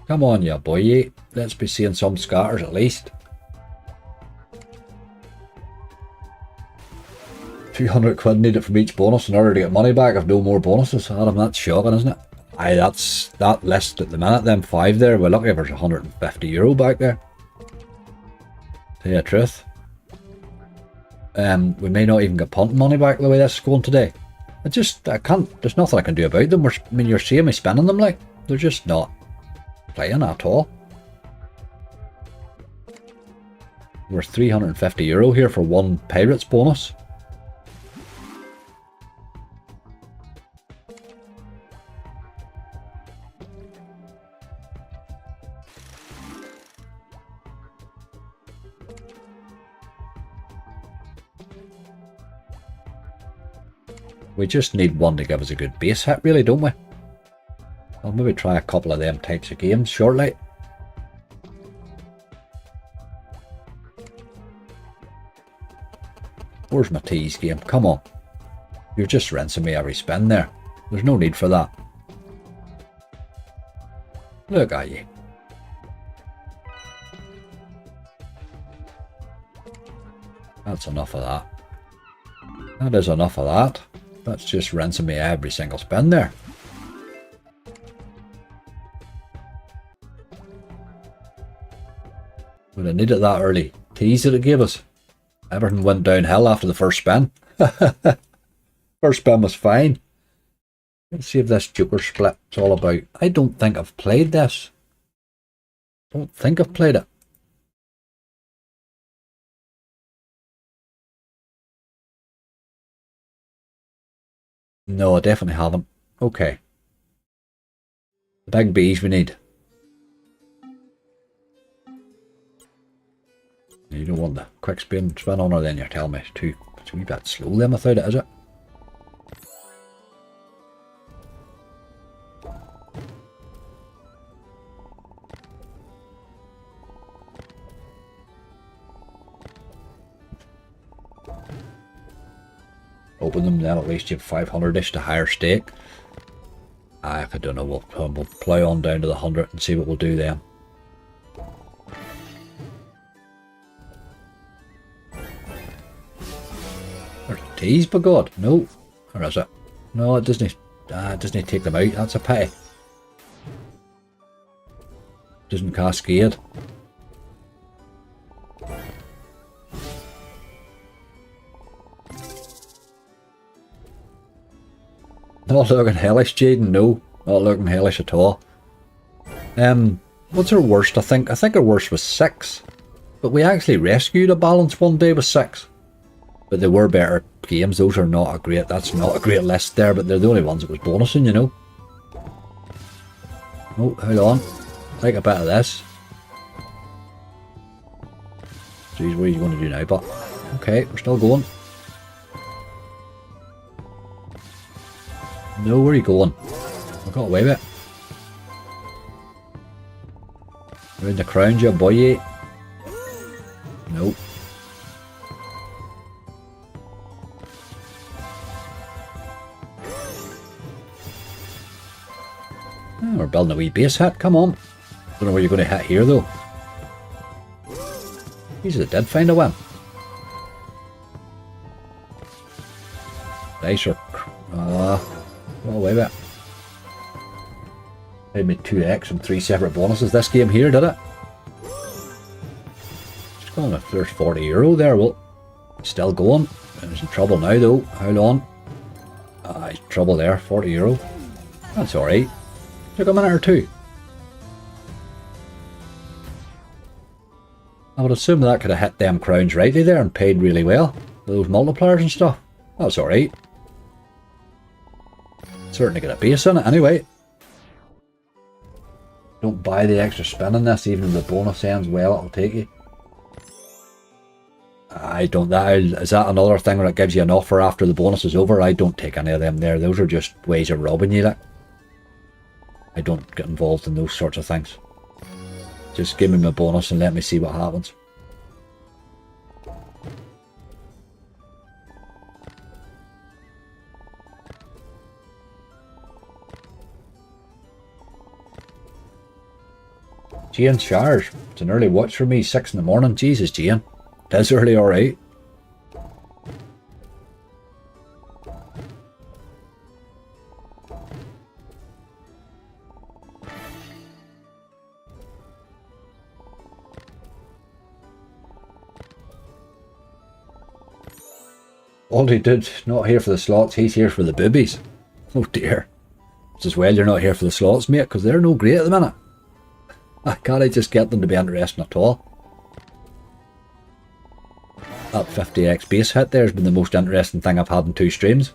Come on, you boy. Let's be seeing some scatters at least. 200 quid needed from each bonus in order to get money back if no more bonuses. Adam, that's shocking, isn't it? Aye, that's that list at the minute, them 5 there. We're lucky if there's €150 back there. Tell you the truth. We may not even get punting money back the way this is going today. I can't, there's nothing I can do about them. I mean, you're seeing me spinning them, like, they're just not playing at all. We're €350 here for 1 Pirates bonus. We just need one to give us a good base hit, really, don't we? I'll maybe try a couple of them types of games shortly. Where's my tease game? Come on. You're just rinsing me every spin there. There's no need for that. Look at you. That's enough of that. That is enough of that. That's just rinsing me every single spin there. Would have needed that early tease that it gave us. Everything went downhill after the first spin. First spin was fine. Let's see if this Joker split is all about. I don't think I've played this. Don't think I've played it. No, I definitely haven't. Okay. The big B's we need. You don't want the quick spin on her, then you're telling me it's a wee bit slow then without it, is it? Open them, then at least you have 500-ish to higher stake. I don't know, we'll plough on down to the 100 and see what we'll do then. There's teas, by God. No. Or is it? No, it doesn't. It doesn't take them out. That's a pity. Doesn't cascade. Not looking hellish, Jaden. No, not looking hellish at all. What's our worst? I think our worst was 6, but we actually rescued a balance one day with 6. But they were better games. Those are not a great. That's not a great list there, but they're the only ones that was bonusing, you know. Oh, hold on. Take a bit of this. Jeez, what are you going to do now? But okay, we're still going. No, where are you going? I got away with it. Around the crown, you boy. Nope. Oh, we're building a wee base hit. Come on. Don't know where you're going to hit here though. Jesus, did find a win. Dice are. Well, wait a bit. Made me 2x and 3 separate bonuses this game here, did it? Just going if there's €40 there, well, still going. There's in trouble now though. How long? He's trouble there, €40. That's alright. Took a minute or two. I would assume that could have hit them crowns rightly there and paid really well. Those multipliers and stuff. That's alright. Certainly get a base in it anyway. Don't buy the extra spin in this, even if the bonus ends well, it'll take you. I don't, is that another thing where it gives you an offer after the bonus is over? I don't take any of them there. Those are just ways of robbing you. Like. I don't get involved in those sorts of things. Just give me my bonus and let me see what happens. Jane showers. It's an early watch for me, 6 in the morning. Jesus, Jane. It is early, alright. All he did, not here for the slots, he's here for the boobies. Oh dear. It's as well you're not here for the slots, mate, because they're no great at the minute. I can't just get them to be interesting at all. That 50x base hit there has been the most interesting thing I've had in 2 streams.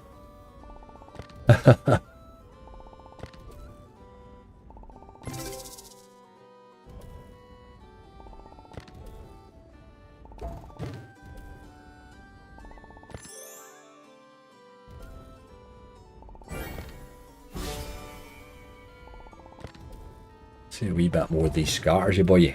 See a wee bit more of these scatters, you boy.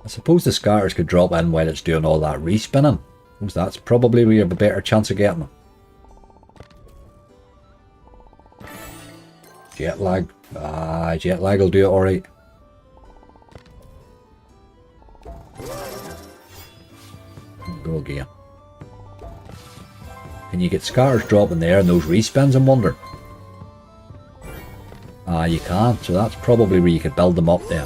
I suppose the scatters could drop in while it's doing all that respinning. That's probably where you have a better chance of getting them. Jet lag. Jet lag will do it alright. Go again. Can you get scatters dropping there and those respins, I'm wondering? You can't, so that's probably where you could build them up there.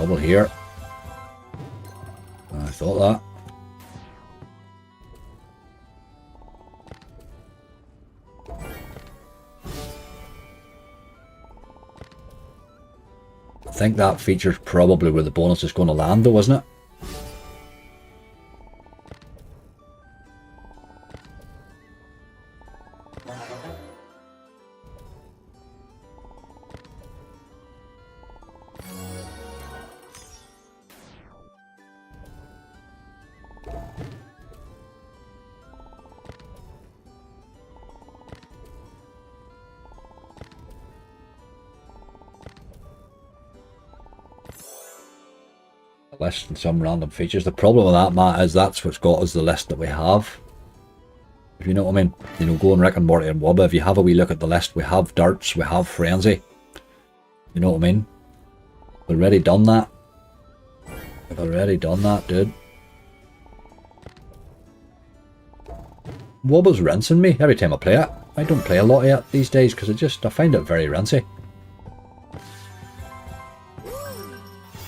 Trouble here. I thought that. I think that feature's probably where the bonus is going to land though, isn't it? List and some random features. The problem with that, Matt, is that's what's got us the list that we have. If you know what I mean. You know, going Rick and Morty and Wubba, if you have a wee look at the list, we have darts, we have frenzy. You know what I mean? We've already done that. We've already done that, dude. Wubba's rinsing me every time I play it. I don't play a lot of it these days because I find it very rinsy.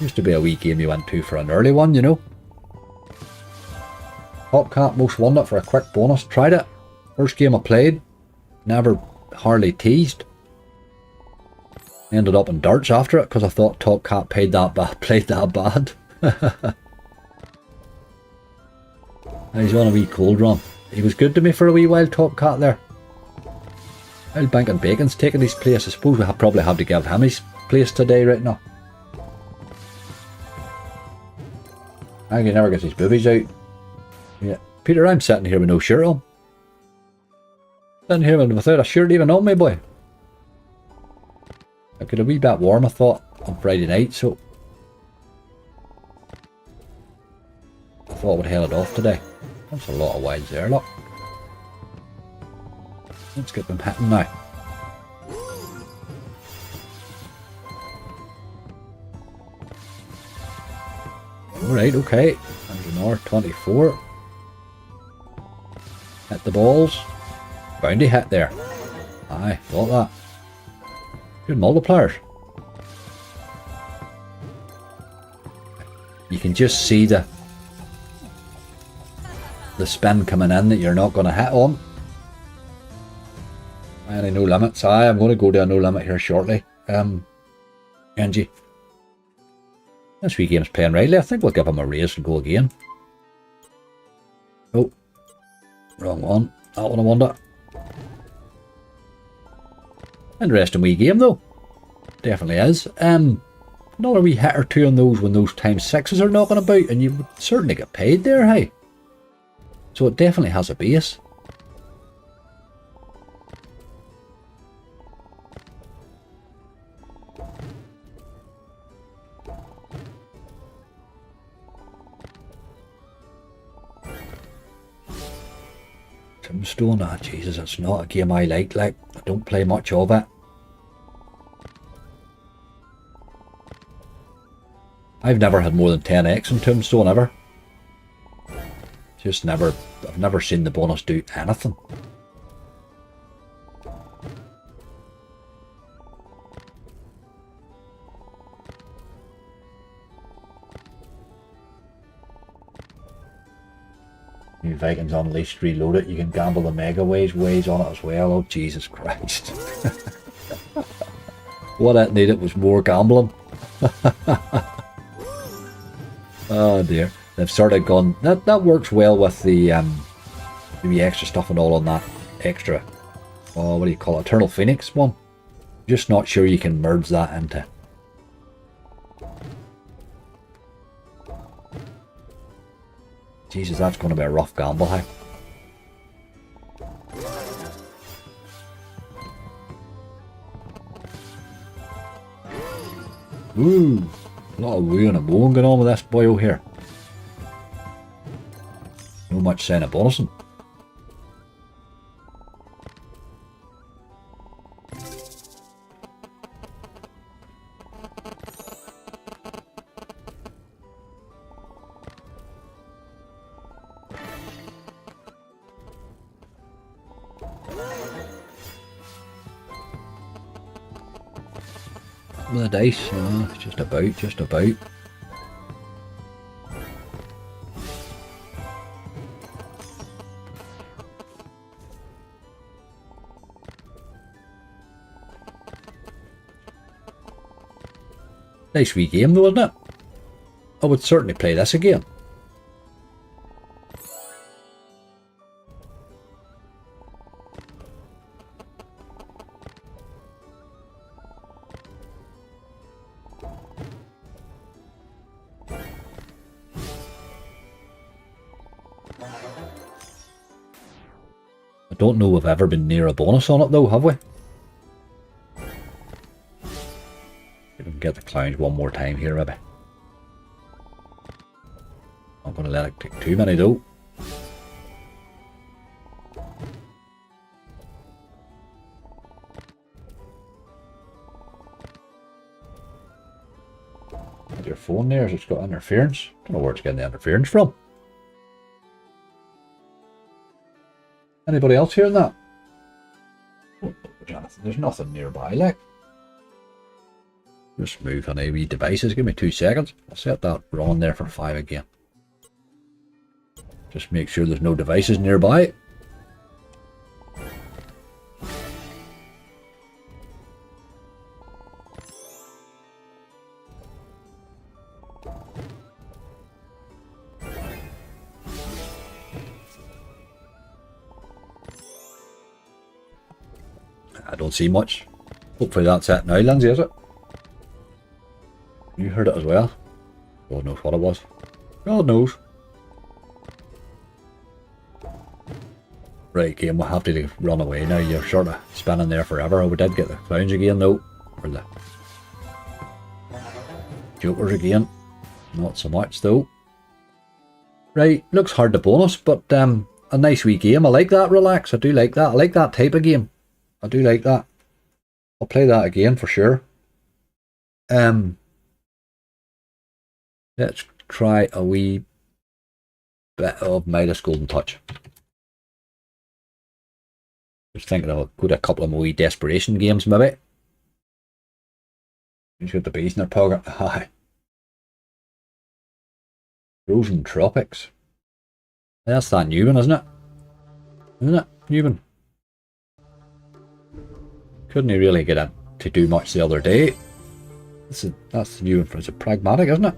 Used to be a wee game you went to for an early one, you know. Top Cat most wanted for a quick bonus. Tried it. First game I played. Never hardly teased. Ended up in darts after it because I thought Top Cat played that bad. He's on a wee cold run. He was good to me for a wee while, Top Cat there. While Bank and Bacon's taking his place, I suppose we probably have to give him his place today right now. I think he never gets his boobies out. Yeah. Peter, I'm sitting here with no shirt on. Sitting here without a shirt even on me, boy. I got a wee bit warm, I thought, on Friday night, so I thought I would head it off today. That's a lot of wilds there, look. Let's get them hitting now. Alright, okay. There's an R24. Hit the balls. Bounty hit there. Aye, thought that. Good multipliers. You can just see the spin coming in that you're not going to hit on. Any no limits. Aye, I'm going to go to a no limit here shortly. Angie. This wee game's playing rightly. I think we'll give him a raise and go again. Oh. Wrong one. That one I wonder. Interesting wee game though. Definitely is. Another wee hit or two on those when those times sixes are knocking about, and you would certainly get paid there, hey. So it definitely has a base. Tombstone, ah Jesus, it's not a game I like I don't play much of it. I've never had more than 10x in Tombstone ever. Just never, I've never seen the bonus do anything. New Vikings Unleashed Reloaded. You can gamble the mega ways on it as well. Oh Jesus Christ. What it needed was more gambling. Oh dear. They've sort of gone, that works well with the extra stuff and all on that extra, oh what do you call it, Eternal Phoenix one. Just not sure you can merge that into. Jesus, that's going to be a rough gamble, hey? Ooh, a lot of wooing and wooing going on with this boyo here. No much sign of bonusing. With the dice, just about. Nice wee game though, isn't it? I would certainly play this again. I don't know we've ever been near a bonus on it though, have we? We can get the clowns one more time here, maybe. Not going to let it take too many though. With your phone there, it's got interference. Don't know where it's getting the interference from. Anybody else hearing that? Oh, Jonathan, there's nothing nearby, like. Just move on wee devices. Give me 2 seconds. I'll set that running there for 5 again. Just make sure there's no devices nearby. I don't see much. Hopefully that's it now, Lindsay, is it? You heard it as well. God knows what it was. God knows. Right, game, we'll have to run away now. You're sort of spinning there forever. We did get the clowns again though. Or the jokers again. Not so much though. Right, looks hard to bonus, but a nice wee game. I like that, relax. I do like that. I like that type of game. I do like that. I'll play that again for sure. Let's try a wee bit of Midas Golden Touch. Just thinking I'll go to a couple of wee desperation games maybe. Who's got the bees in their pocket? Aye. Frozen Tropics. That's that new one, isn't it? Isn't it? New one. Couldn't he really get in to do much the other day? That's the new one. It's a pragmatic, isn't it?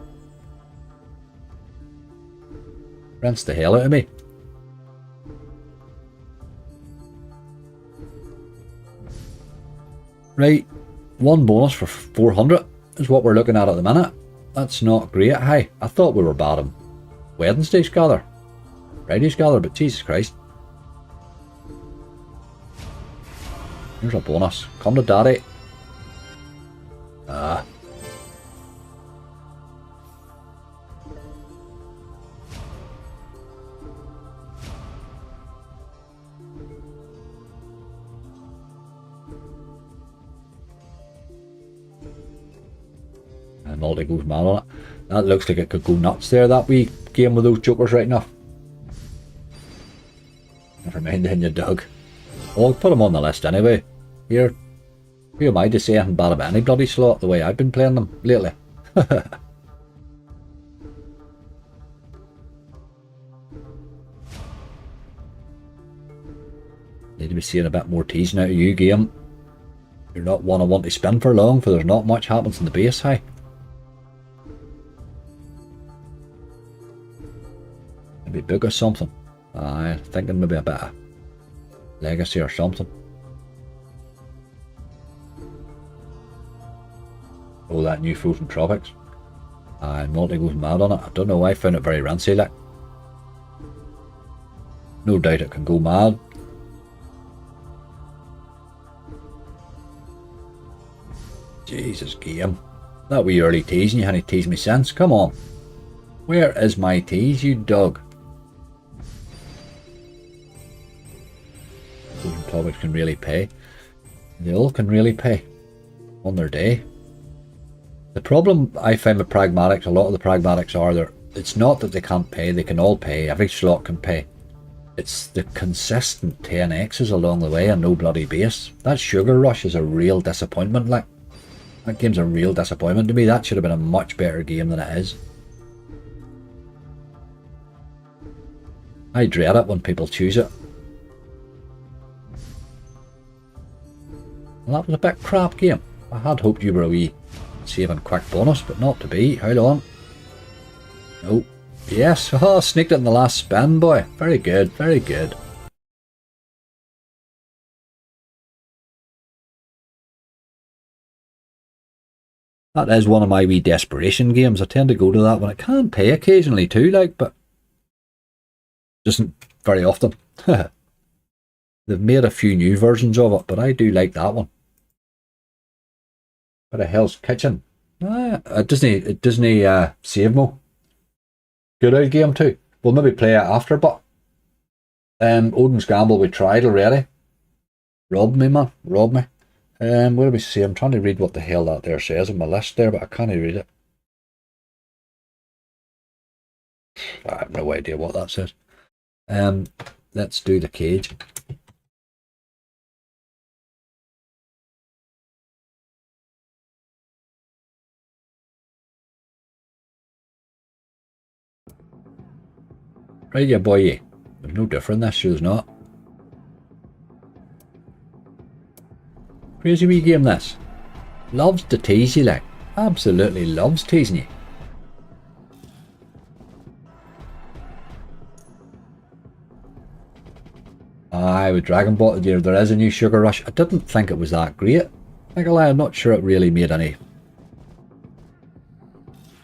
Rinsed the hell out of me. Right, one bonus for 400 is what we're looking at the minute. That's not great. Hey, I thought we were bad on Wednesday's gather, Friday's gather, but Jesus Christ. Here's a bonus. Come to daddy. Ah. And multi goes mad on it. That looks like it could go nuts there, that wee game with those jokers right enough. Never mind then, you dog. Well, I'll put them on the list anyway. Here, who am I to say anything bad about any bloody slot the way I've been playing them lately? Need to be seeing a bit more teasing out of you, game. You're not one I want to spin for long, for there's not much happens in the base, hey. Maybe book or something. I'm thinking maybe a bit of legacy or something. Oh, that new Frozen Tropics. Multi goes mad on it. I don't know why I found it very rancy, like. No doubt it can go mad. Jesus, game. That wee early tease and you hadn't teased me since. Come on. Where is my tease, you dog? Frozen Tropics can really pay. They all can really pay on their day. The problem I find with pragmatics, a lot of the pragmatics are there. It's not that they can't pay, they can all pay, every slot can pay. It's the consistent 10x's along the way and no bloody base. That Sugar Rush is a real disappointment, like. That game's a real disappointment to me. That should have been a much better game than it is. I dread it when people choose it. Well, that was a bit crap game. I had hoped you were a wee saving quick bonus, but not to be. Hold on. Oh, yes. Oh, sneaked it in the last spin, boy. Very good, very good. That is one of my wee desperation games. I tend to go to that when I can pay occasionally too, like, but isn't very often. They've made a few new versions of it, but I do like that one. Bit of Hell's Kitchen. Disney Save Mo. Good old game too. We'll maybe play it after, but Odin's Gamble we tried already. Robbed me, man. Robbed me. What do we see? I'm trying to read what the hell that there says in my list there, but I can't read it. I have no idea what that says. Let's do the cage. Right, yeah, boy. There's no different this, there's not. Crazy wee game, this. Loves to tease you, like. Absolutely loves teasing you. Aye, with Dragon Ball, there is a new Sugar Rush. I didn't think it was that great. I'm not sure it really made any.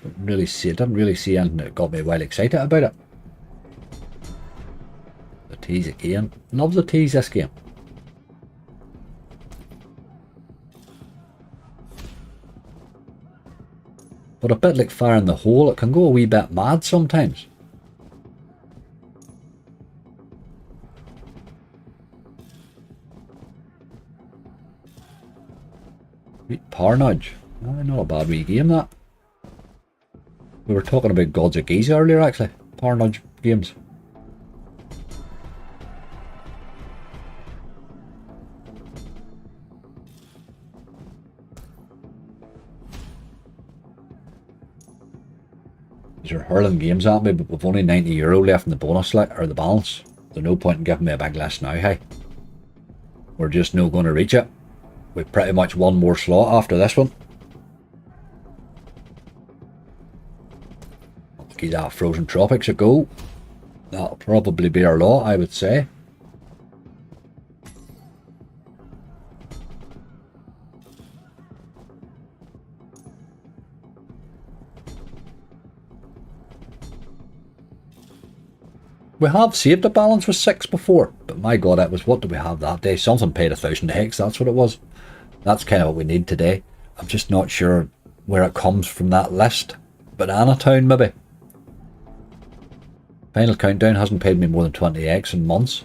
Didn't really see anything that got me well excited about it. The tease again. Loves the tease, this game. But a bit like Fire in the Hole, it can go a wee bit mad sometimes. Power Nudge. Not a bad wee game, that. We were talking about Gods of Giza earlier, actually. Power Nudge games. These are hurling games at me, but we've only €90 left in the bonus, or the balance. There's no point in giving me a big list now, hey. We're just not going to reach it. We've pretty much one more slot after this one. I'll give that Frozen Tropics a go. That'll probably be our lot, I would say. We have saved a balance with 6 before, but my god, it was, what did we have that day? Something paid 1,000 X, that's what it was. That's kind of what we need today. I'm just not sure where it comes from, that list. Banana Town, maybe. Final Countdown hasn't paid me more than 20X in months.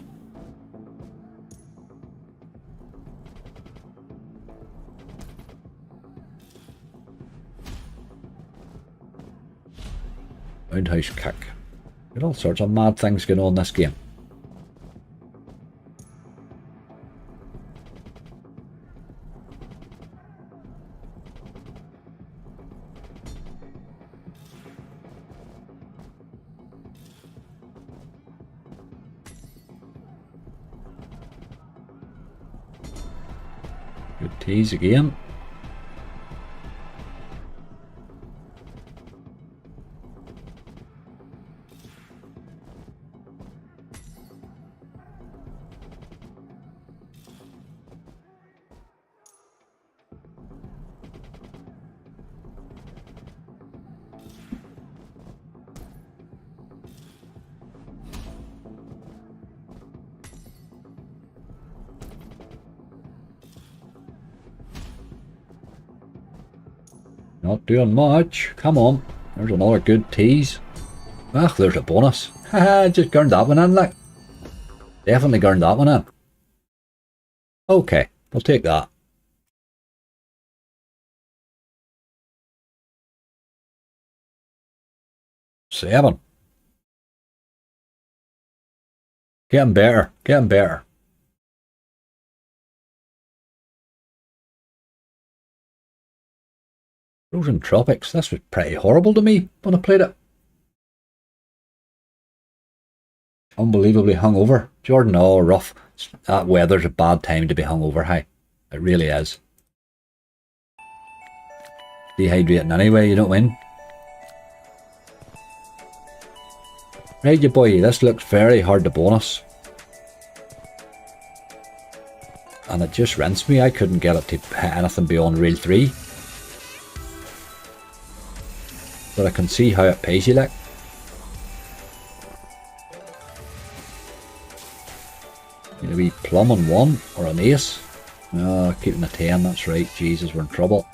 Roundhouse Kick. Got all sorts of mad things going on in this game. Good tease again. Not doing much. Come on. There's another good tease. Ah, there's a bonus. Haha, just gurned that one in, like. Definitely gurned that one in. Okay, we'll take that. Seven. Getting better. Getting better. Frozen Tropics. This was pretty horrible to me when I played it. Unbelievably hungover. Jordan, oh, rough. That weather's a bad time to be hungover, hey. It really is. Dehydrating anyway, you know what I mean? Right, you boy, this looks very hard to bonus. And it just rinsed me. I couldn't get it to hit anything beyond reel 3. But I can see how it pays you, like. Need a wee plum on 1 or an ace. No, keeping a 10, that's right. Jesus, we're in trouble.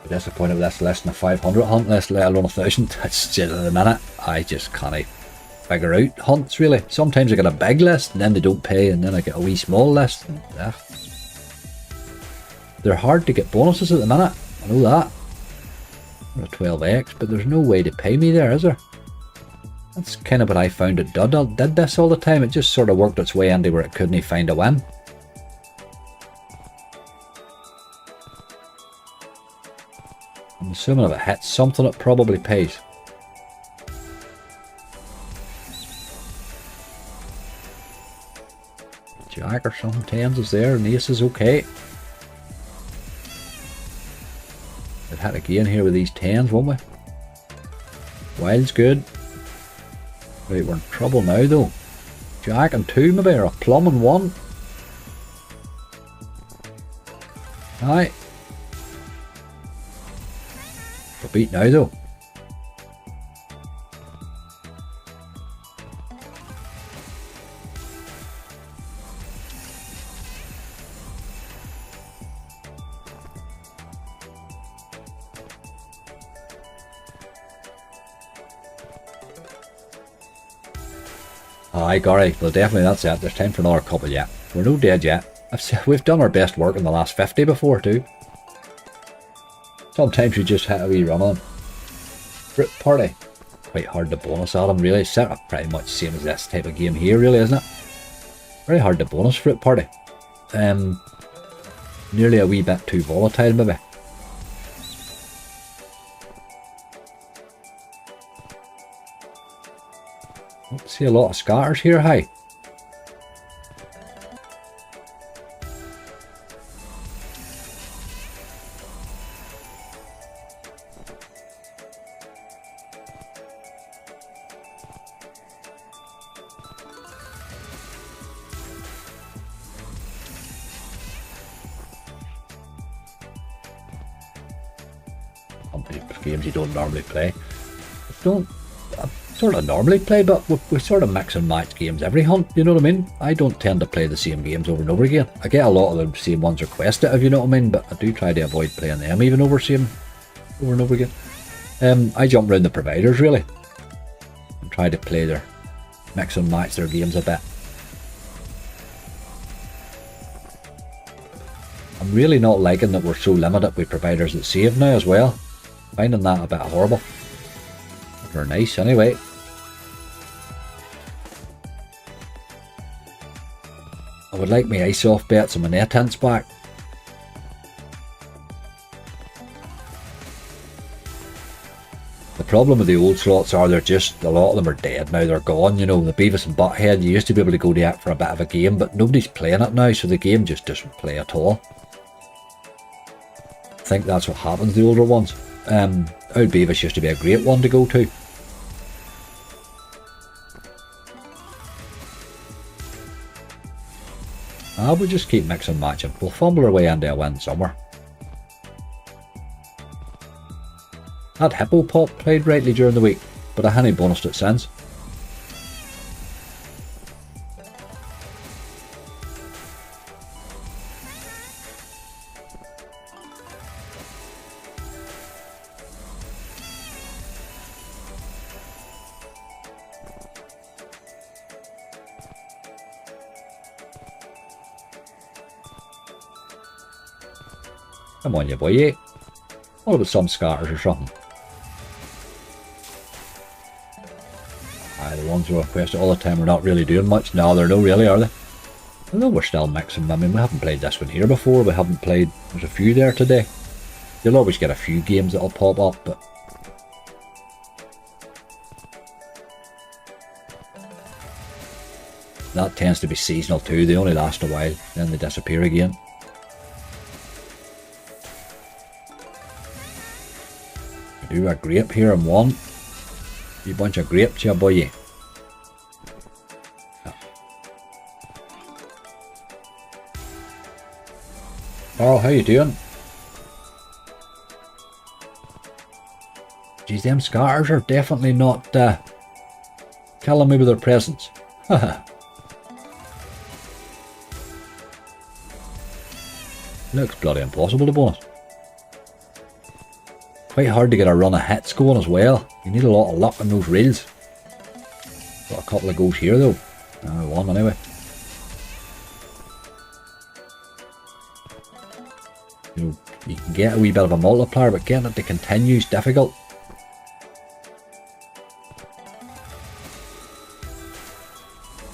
Be disappointed with this less than a 500 hunt, let alone 1,000. That's just at the minute. I just can't figure out hunts really. Sometimes I get a big list and then they don't pay, and then I get a wee small list. And, they're hard to get bonuses at the minute. I know that. Or a 12x, but there's no way to pay me there, is there? That's kind of what I found it did this all the time. It just sort of worked its way into where it couldn't find a win. I'm assuming if it hits something, it probably pays. Jack or something, 10s is there, and ace is okay. We'd hit again here with these 10s, won't we? Wild's good. Right, we're in trouble now though. Jack and 2 maybe, or a plum and 1. Aye. We're beat now though. Aye, Gary, well definitely that's it. There's time for another couple yet. We're no dead yet. We've done our best work in the last 50 before too. Sometimes you just hit a wee run on. Fruit Party. Quite hard to bonus at them really. Set up pretty much same as this type of game here really, isn't it? Very hard to bonus Fruit Party. Nearly a wee bit too volatile maybe. See a lot of scatters here, hey? Games you don't normally play. Sort of normally play, but we sort of mix and match games every hunt, you know what I mean? I don't tend to play the same games over and over again. I get a lot of the same ones requested, if you know what I mean, but I do try to avoid playing them even over and over again. I jump around the providers really and try to play their mix and match their games a bit. I'm really not liking that we're so limited with providers that save now as well. Finding that a bit horrible. They're nice anyway. I would like my ice off bets and my net hints back. The problem with the old slots are they're just, a lot of them are dead now, they're gone, you know, the Beavis and Butthead, you used to be able to go to it for a bit of a game, but nobody's playing it now, so the game just doesn't play at all. I think that's what happens to the older ones. Old Beavis used to be a great one to go to. We'll just keep mixing and matching. We'll fumble our way into a win somewhere. That Hippo Pop played rightly during the week, but I hadn't bonused it since. Come on, you boy. What about some scatters or something? The ones who are requested all the time are not really doing much. No, they're no really, are they? Although we're still mixing. I mean, we haven't played this one here before. We haven't played. There's a few there today. You'll always get a few games that'll pop up, but that tends to be seasonal too. They only last a while, then they disappear again. do a grape here in one. You bunch of grapes, yeah boy. Carl, how you doing? Geez, them scatters are definitely not killing me with their presence. Looks bloody impossible to bonus. Quite hard to get a run of hits going as well. You need a lot of luck on those reels. Got a couple of goes here though. One anyway. You can get a wee bit of a multiplier, but getting it to continue is difficult.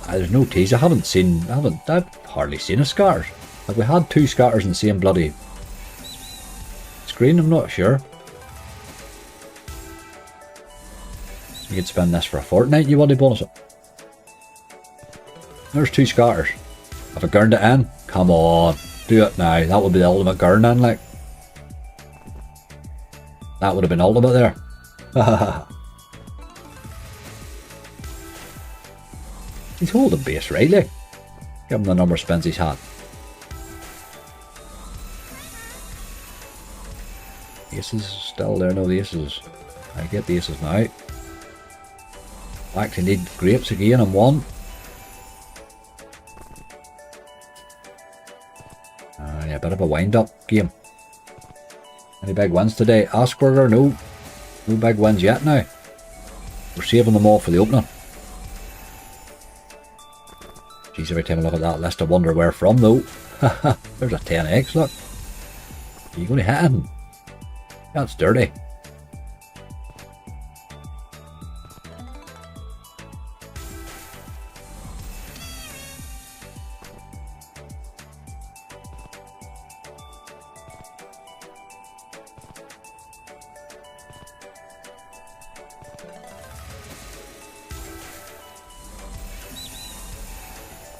There's no tease. I've hardly seen a scatter. Have we had two scatters in the same bloody screen? I'm not sure. You could spend this for a fortnight, you want to bonus it. There's two scatters. Have I gurned it in? Come on, do it now. That would be the ultimate gurn in, like. That would have been ultimate there. He's holding base right, like. Give him the number of spins he's had. Aces still there, no, the aces. I get the aces now. I actually need grapes again in one. Yeah, a bit of a wind-up game. Any big wins today? Asperger, no. No big wins yet now. We're saving them all for the opening. Jeez, every time I look at that list I wonder where from though. There's a 10x, look. Are you going to hit him? That's dirty.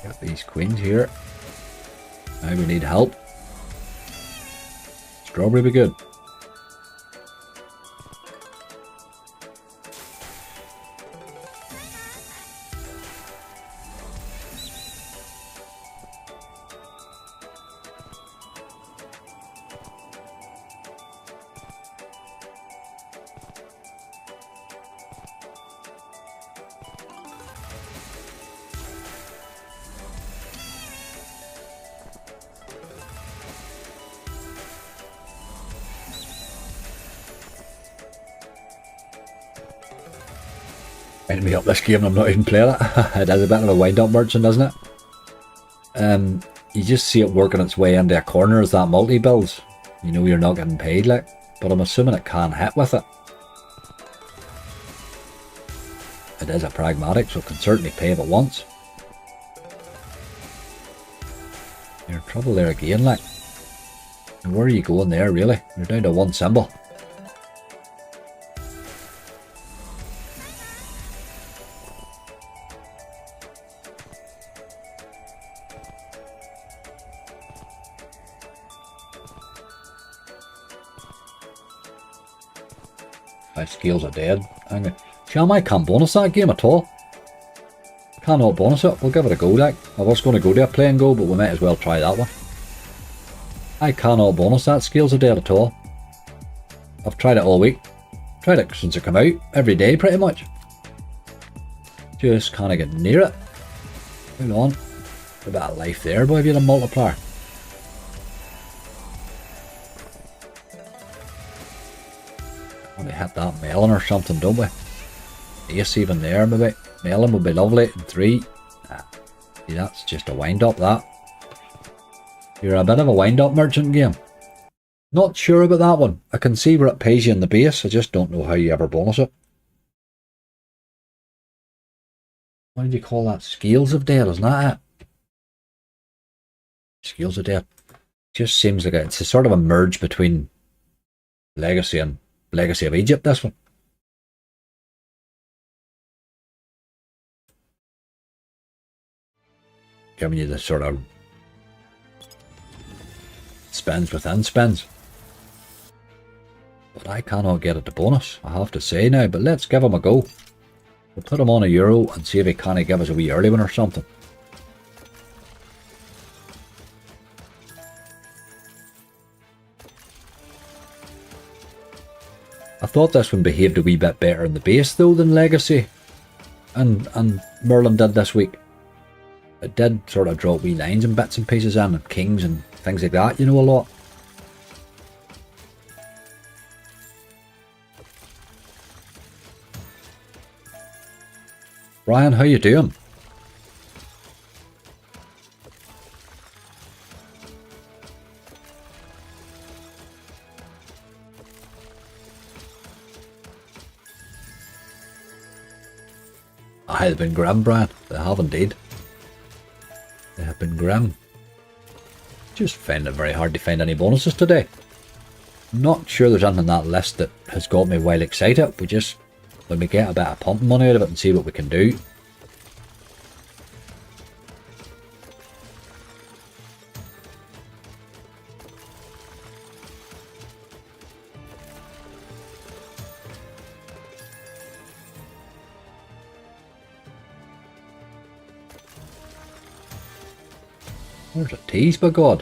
Got these queens here. Now we need help. Strawberry be good. Winding me up this game, I'm not even playing it. It is a bit of a wind-up merchant, isn't it? You just see it working its way into a corner as that multi-builds. You know you're not getting paid, like, but I'm assuming it can hit with it. It is a pragmatic, so it can certainly pay if it wants. You're in trouble there again, like. And where are you going there, really? You're down to one symbol. My scales are dead. Shall I can't bonus that game at all? Cannot bonus it. We'll give it a go, like. I was going to go to a play and go, but we might as well try that one. I cannot bonus that. Scales are dead at all. I've tried it all week. Tried it since it came out. Every day, pretty much. Just can't get near it. Hold on. A bit of life there, boy, if you had a multiplier. Want to hit that melon or something, don't we? Ace even there, maybe. Melon would be lovely. And 3. See, that's just a wind-up, that. You're a bit of a wind-up merchant game. Not sure about that one. I can see where it pays you in the base. I just don't know how you ever bonus it. What did you call that? Scales of Death, isn't that it? Scales of Death. Just seems like it's a sort of a merge between Legacy and Legacy of Egypt, this one. Giving you the sort of spins within spins. But I cannot get it to bonus, I have to say now. But let's give him a go. We'll put him on a euro and see if he can't give us a wee early one or something. I thought this one behaved a wee bit better in the base though than Legacy and Merlin did this week. It did sort of drop wee lines and bits and pieces in, and kings and things like that, you know, a lot. Brian, how you doing? I have been grim, Brian. They have indeed. They have been grim. Just find it very hard to find any bonuses today. Not sure there's anything on that list that has got me well excited. We just, when we get a bit of pumping money out of it and see what we can do. There's a tease, by God.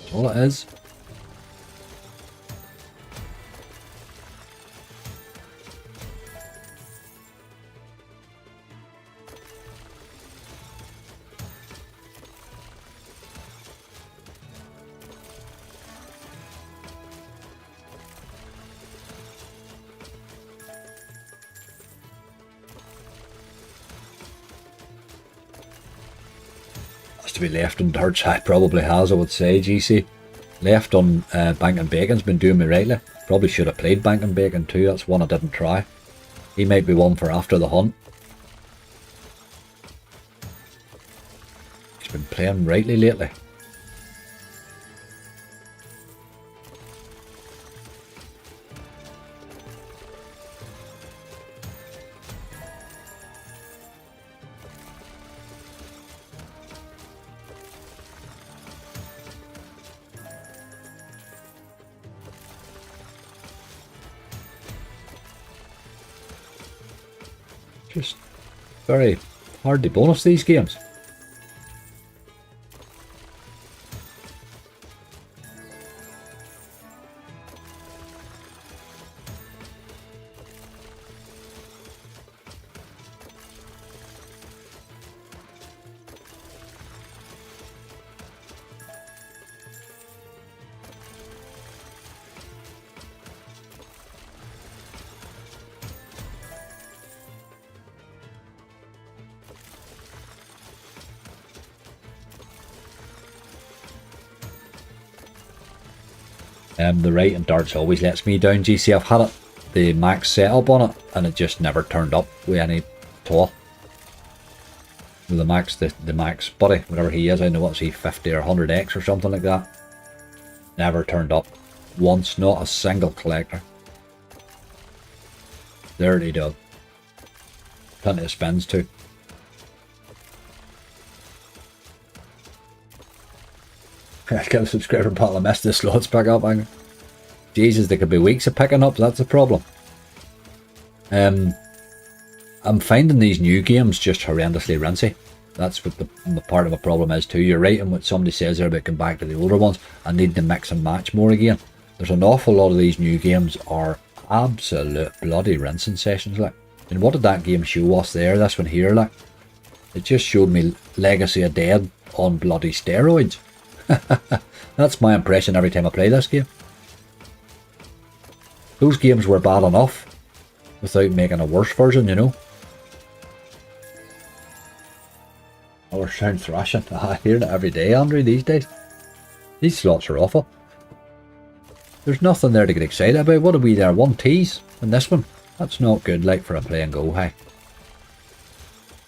That's all it is. To be left on darts, I probably has, I would say. GC left on Bank and Bacon's been doing me rightly. Probably should have played Bank and Bacon too. That's one I didn't try. He might be one for after the hunt. He's been playing rightly lately. Just very hard to bonus these games. The right and darts always lets me down, GC. I've had it, the max setup on it, and it just never turned up with any at all. With the max buddy, whatever he is, I know what's he, 50 or 100x or something like that. Never turned up once, not a single collector. Dirty dog. Plenty of spins too. I got a subscriber battle. I missed the slots back up. Jesus, there could be weeks of picking up. That's the problem. I'm finding these new games just horrendously rinsy. That's what the part of the problem is too. You're right in what somebody says there about going back to the older ones. I need to mix and match more again. There's an awful lot of these new games are absolute bloody rinsing sessions. Like, and what did that game show us there? This one here, like, it just showed me Legacy of Dead on bloody steroids. That's my impression every time I play this game. Those games were bad enough without making a worse version, you know. Our sound thrashing. I hear it every day, Andrew, these days. These slots are awful. There's nothing there to get excited about. What are we there? One tease in this one. That's not good, like, for a play and go high.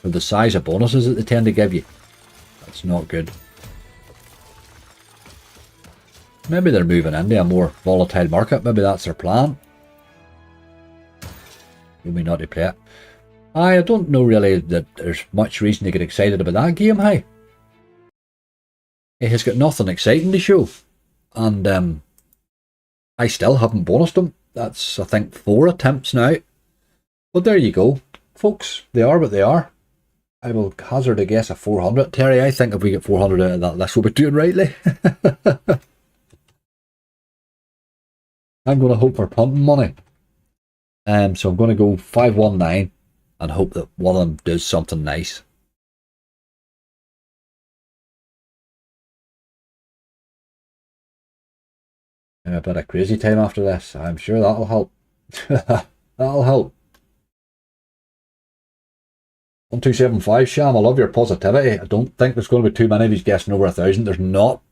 For the size of bonuses that they tend to give you. That's not good. Maybe they're moving into a more volatile market. Maybe that's their plan. You may not to play it. I don't know really that there's much reason to get excited about that game, hey. It has got nothing exciting to show. And I still haven't bonused them. That's, I think, 4 attempts now. But there you go, folks. They are what they are. I will hazard a guess of 400. Terry, I think if we get 400 out of that list, we'll be doing rightly. I'm going to hope for pumping money. So I'm going to go 519 and hope that one of them does something nice. A bit of crazy time after this. I'm sure that'll help. That'll help. 1275 Sham, I love your positivity. I don't think there's going to be too many of these guessing over 1,000. There's not.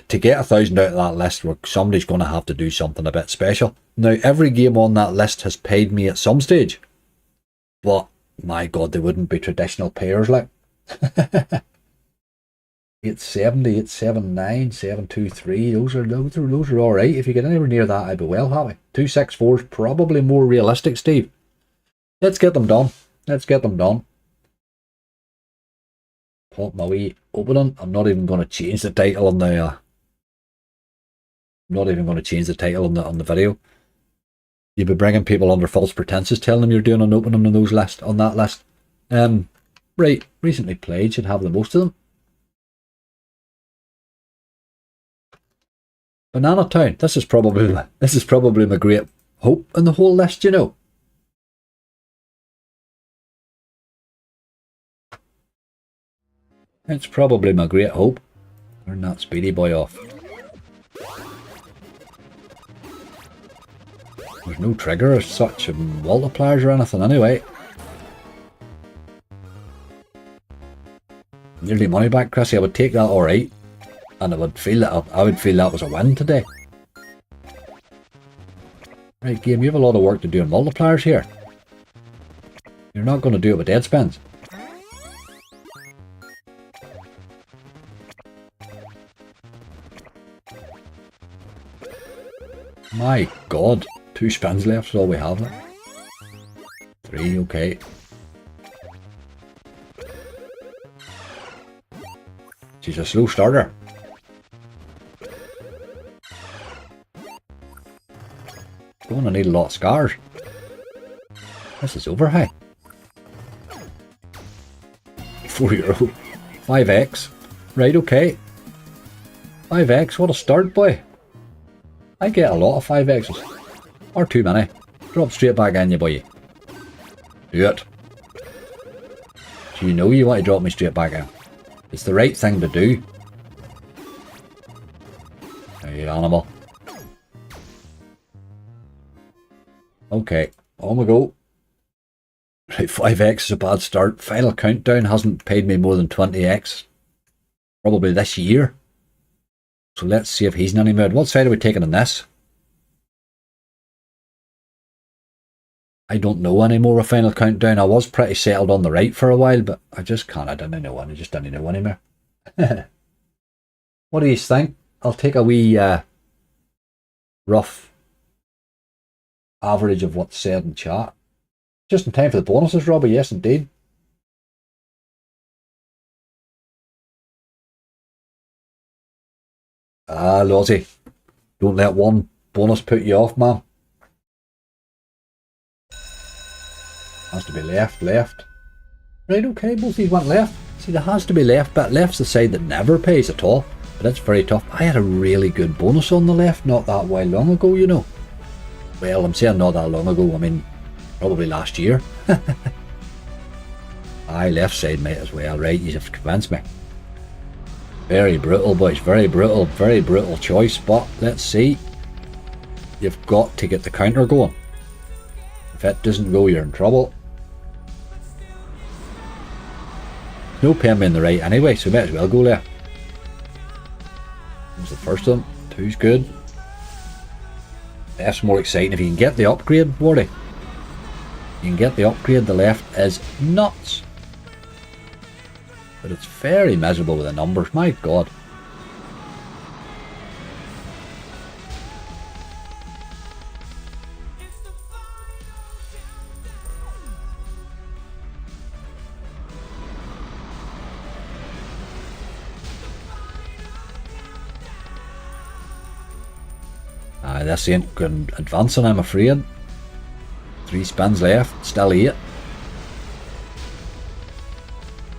To get 1,000 out of that list, somebody's going to have to do something a bit special. Now, every game on that list has paid me at some stage. But, my God, they wouldn't be traditional payers like. 870, 879, 723. Those are all right. If you get anywhere near that, I'd be well happy. 264 is probably more realistic, Steve. Let's get them done. Let's get them done. Pop my wee opening. I'm not even going to change the title on the. I'm not even going to change the title on the video. You'll be bringing people under false pretenses, telling them you're doing an opening on those on that list. Right. Recently played should have the most of them. Banana Town. This is probably my great hope in the whole list, you know. It's probably my great hope. Turn that speedy boy off. There's no trigger as such, and multipliers or anything anyway. Nearly money back, Chrissy. I would take that alright. And I would feel that was a win today. Right, game, you have a lot of work to do in multipliers here. You're not going to do it with dead spins. My God, 2 spins left is all we have. 3, okay. She's a slow starter. Going to need a lot of scars. This is over high. €4. 5x. Right, okay. 5x, what a start, boy. I get a lot of 5x's. Or too many. Drop straight back in you, boy. Do it. Do you know you want to drop me straight back in? It's the right thing to do. Hey, animal. Okay, on we go. Right, 5x is a bad start. Final Countdown hasn't paid me more than 20x. Probably this year. So let's see if he's in any mood. What side are we taking on this? I don't know anymore with Final Countdown. I was pretty settled on the right for a while, but I just can't. I didn't know. I just didn't know anymore. What do you think? I'll take a wee rough average of what's said in chat. Just in time for the bonuses, Robbie. Yes, indeed. Ah, Lozzie. Don't let one bonus put you off, man. Has to be left. Right, okay, both these went left. See, there has to be left, but left's the side that never pays at all. But it's very tough. I had a really good bonus on the left not that while long ago, you know. Well, I'm saying not that long ago. I mean, probably last year. Aye, left side might as well. Right, you have convinced me. Very brutal, boys. Very brutal choice. But let's see. You've got to get the counter going. If it doesn't go, you're in trouble. No paying me in the right anyway, so might as well go left. There's the first one. 2's good. Left's more exciting. If you can get the upgrade, Wardy. You can get the upgrade. The left is nuts. But it's very miserable with the numbers. My God. This ain't good advancing, I'm afraid. 3 spins left, still 8.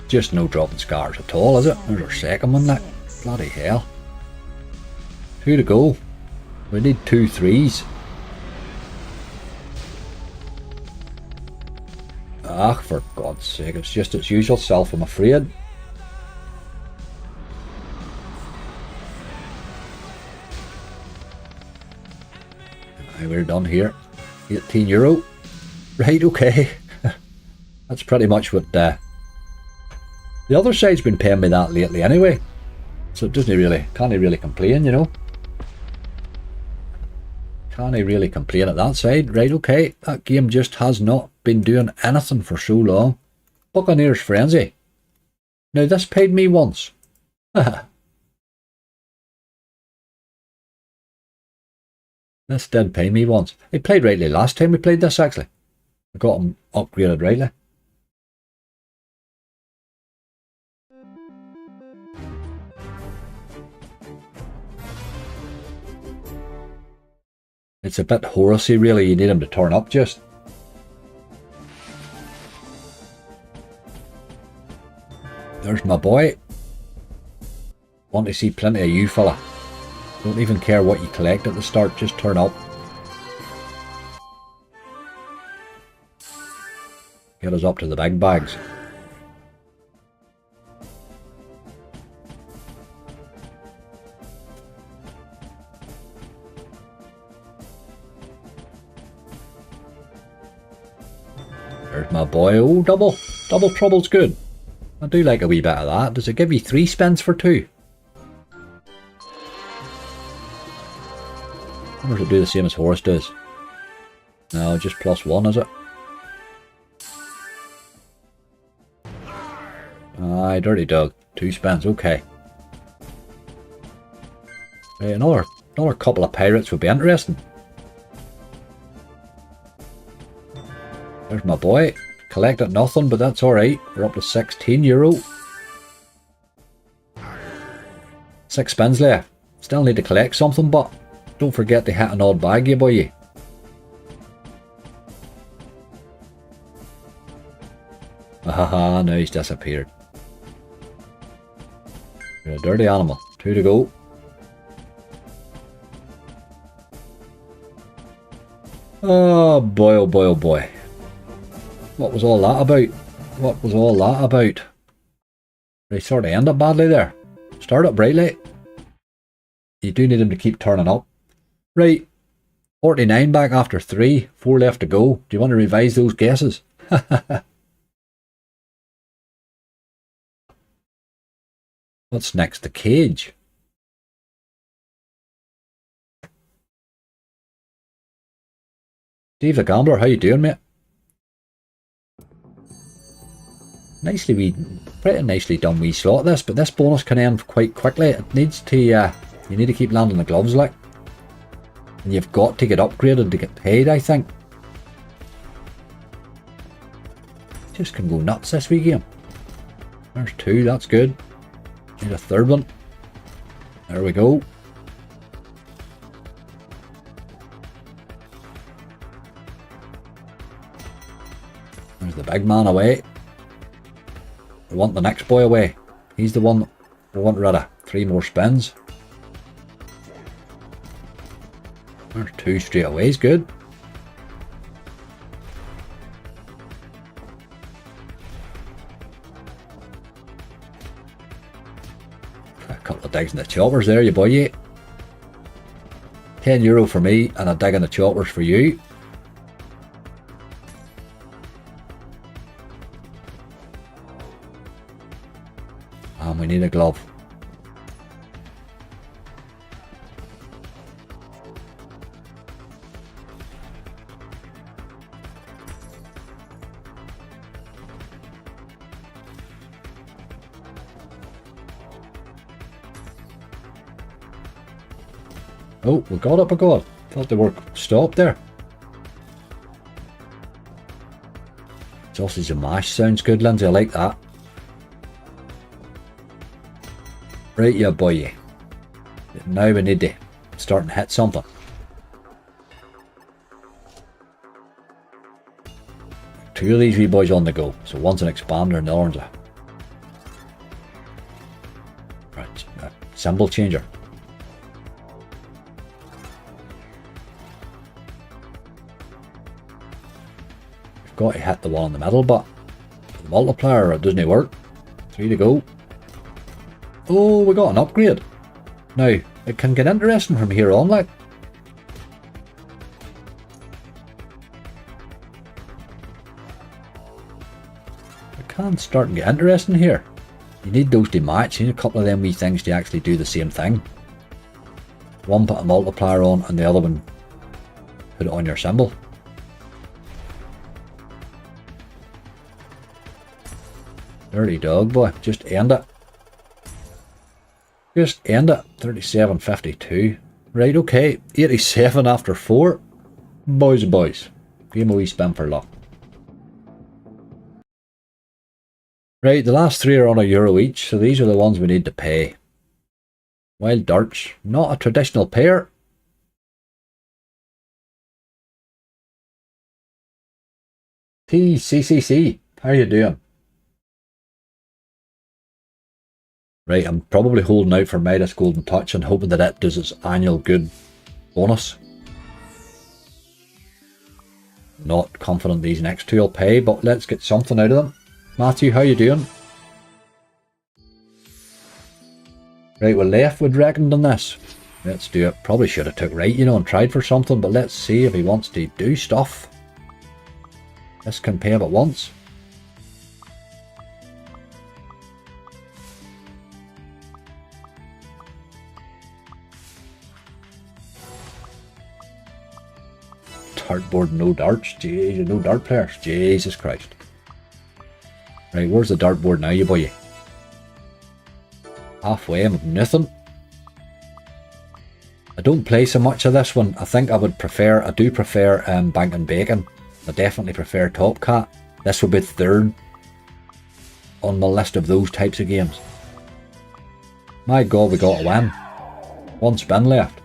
Just no dropping scars at all, is it? There's our second one, like. Bloody hell. 2 to go. We need 2 3s. Ah, for God's sake, it's just its usual self, I'm afraid. We're done here. €18. Right, okay. That's pretty much what the other side's been paying me that lately anyway. So it doesn't really, can't really complain, you know. Can't really complain at that side. Right, okay. That game just has not been doing anything for so long. Buccaneers Frenzy. Now this paid me once. This did pay me once. It played rightly last time we played this, actually. I got him upgraded rightly. It's a bit Horusy, really. You need him to turn up just. There's my boy. Want to see plenty of you, fella. Don't even care what you collect at the start, just turn up. Get us up to the big bags. There's my boy. Oh, double trouble's good. I do like a wee bit of that. Does it give you 3 spins for 2? Or does it do the same as Horus does? No, just +1, is it? Aye, dirty dog. 2 spins, okay. Right, another couple of pirates would be interesting. There's my boy. Collected nothing, but that's alright. We're up to €16. 6 spins left. Still need to collect something, but don't forget to hit an odd bag, you boy. Haha, now he's disappeared. You're a dirty animal. 2 to go. Oh boy, oh boy, oh boy. What was all that about? What was all that about? They sort of end up badly there. Start up brightly. You do need him to keep turning up. Right. 49 back after 3. 4 left to go. Do you want to revise those guesses? What's next? The cage. Steve the Gambler, how you doing, mate? Pretty nicely done wee slot this, but this bonus can end quite quickly. It needs to, you need to keep landing the gloves, like. And you've got to get upgraded to get paid, I think. Just can go nuts this wee game. There's 2, that's good. Need a 3rd one. There we go. There's the big man away. We want the next boy away. He's the one we want rid of. 3 more spins. There's 2 straight away, is good. A couple of digs in the choppers there, you boy. €10 for me and a dig in the choppers for you. And we need a glove. Oh, we got it, God. Thought they were stopped there. Sausage and mash sounds good, Lindsay. I like that. Right, yeah, boy. Now we need to start and hit something. two of these wee boys on the go. So one's an expander and the other one's a symbol changer. You've got to hit the one in the middle, but the multiplier, it doesn't work. 3 to go. Oh, we got an upgrade. Now, it can get interesting from here on, like. It can start and get interesting here. You need those to match. You need a couple of them wee things to actually do the same thing. One put a multiplier on and the other one put it on your symbol. Dirty dog, boy. Just end it. Just end it. 37.52. Right, okay. 87 after 4. Boys and boys. Game a wee spin for luck. Right, the last 3 are on €1 each, so these are the ones we need to pay. Wild darts. Not a traditional pair. TCCC. How are you doing? Right, I'm probably holding out for Midas Golden Touch and hoping that it does its annual good bonus. Not confident these next two will pay, but let's get something out of them. Matthew, how you doing? Right, we're left with reckoned on this. Let's do it. Probably should have took right, you know, and tried for something, but let's see if he wants to do stuff. This can pay but once. Dartboard, no darts. Jeez, no dart players. Jesus Christ. Right, where's the dartboard now, you boy? Halfway, I'm nothing. I don't play so much of this one. I think I would prefer, I do prefer Bank and Bacon. I definitely prefer Top Cat. This would be third on my list of those types of games. My God, we got a win. One spin left.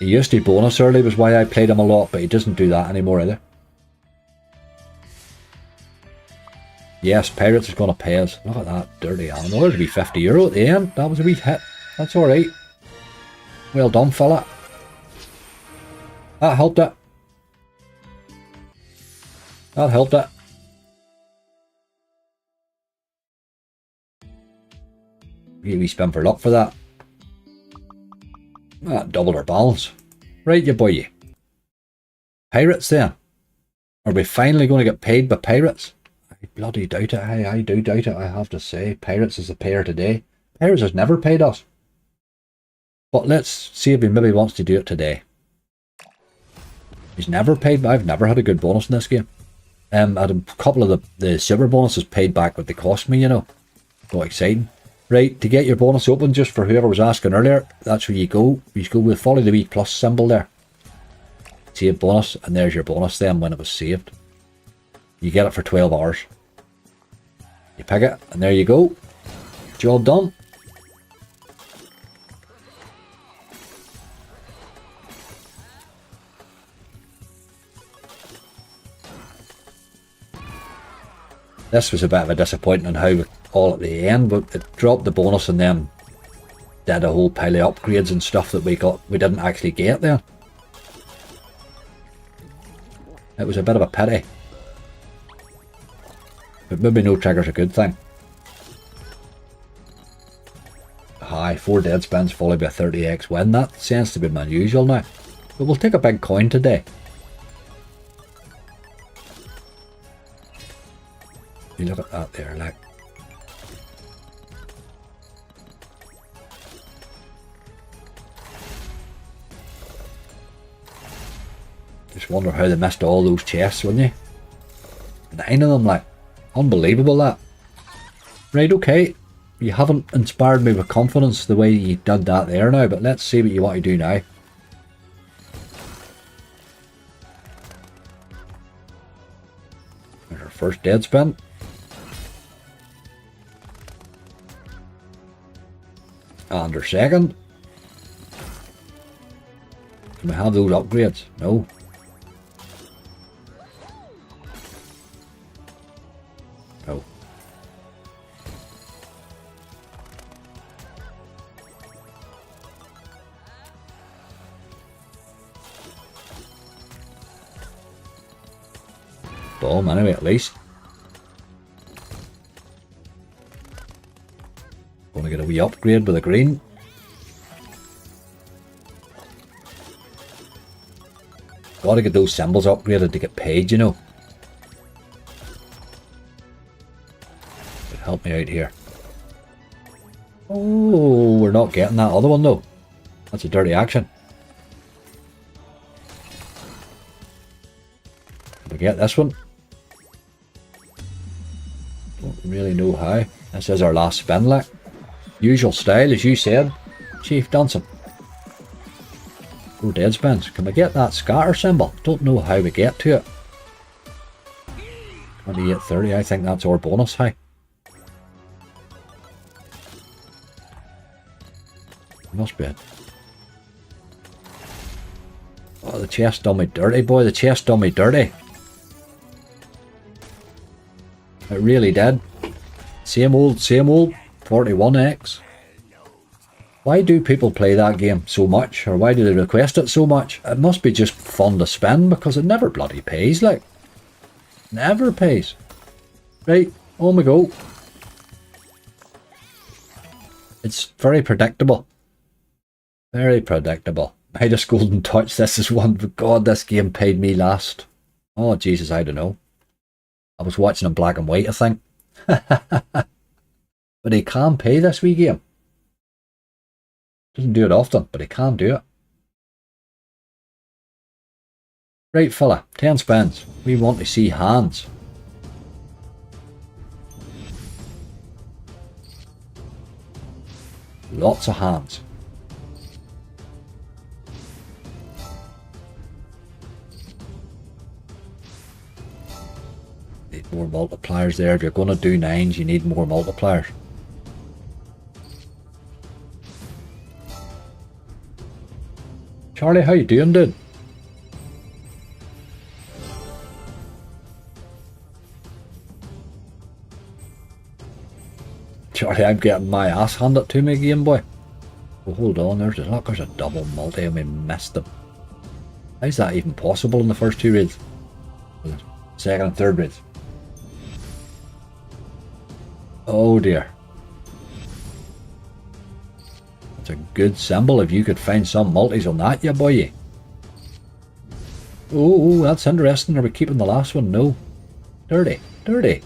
He used to bonus early, was why I played him a lot, but he doesn't do that anymore either. Yes, Pirates is going to pay us. Look at that dirty animal. There'd be €50 at the end. That was a wee hit. That's alright. Well done, fella. That helped it. That helped it. Wee spin for luck for that. That doubled our balance. Right, you boy. Pirates then. Are we finally going to get paid by Pirates? I bloody doubt it. I do doubt it, I have to say. Pirates is a pair today. Pirates has never paid us. But let's see if he maybe wants to do it today. He's never paid me. I've never had a good bonus in this game. I had a couple of the silver bonuses paid back what they cost me, you know. So exciting. Right, to get your bonus open, just for whoever was asking earlier, that's where you go. You go with follow the wee plus symbol there. Save bonus, and there's your bonus then when it was saved. You get it for 12 hours. You pick it, and there you go. Job done. This was a bit of a disappointment how all at the end, but it dropped the bonus and then did a whole pile of upgrades and stuff that we didn't actually get there. It was a bit of a pity. But maybe no trigger's a good thing. Aye, 4 dead spins followed by a 30x win. That seems to be unusual now. But we'll take a big coin today. You look at that there, like. Just wonder how they missed all those chests, wouldn't you? 9 of them, like. Unbelievable, that. Right, okay. You haven't inspired me with confidence the way you did that there now, but let's see what you want to do now. There's our first dead spin. And our second. Can we have those upgrades? No. Oh. Bomb anyway, at least. Gonna get a wee upgrade with a green. Gotta get those symbols upgraded to get paid, you know. Could help me out here. Oh, we're not getting that other one though. That's a dirty action. Can we get this one? Don't really know how. This is our last spin, like. Usual style, as you said, Chief Dunson. Go dead spins. Can we get that scatter symbol? Don't know how we get to it. 28.30, I think that's our bonus high. Must be it. Oh, the chest done me dirty, boy. The chest done me dirty. It really did. Same old, 41x. Why do people play that game so much? Or why do they request it so much? It must be just fun to spin because it never bloody pays, like. Never pays. Right, on we go. It's very predictable. Very predictable. Midas Golden Touch, this is one. God, this game paid me last. Oh, Jesus, I don't know. I was watching in black and white, I think. But he can pay this wee game. Doesn't do it often, but he can do it. Right, fella, 10 spins. We want to see hands. Lots of hands. Need more multipliers there. If you're going to do 9s, you need more multipliers. Charlie, how you doing, dude? Charlie, I'm getting my ass handed to me, Game Boy. Oh, hold on, there's a double multi and we missed them. How's that even possible in the first two raids? Second and third raids. Oh dear. That's a good symbol if you could find some multis on that, ya boy. Oh, that's interesting. Are we keeping the last one? No. Dirty. Dirty.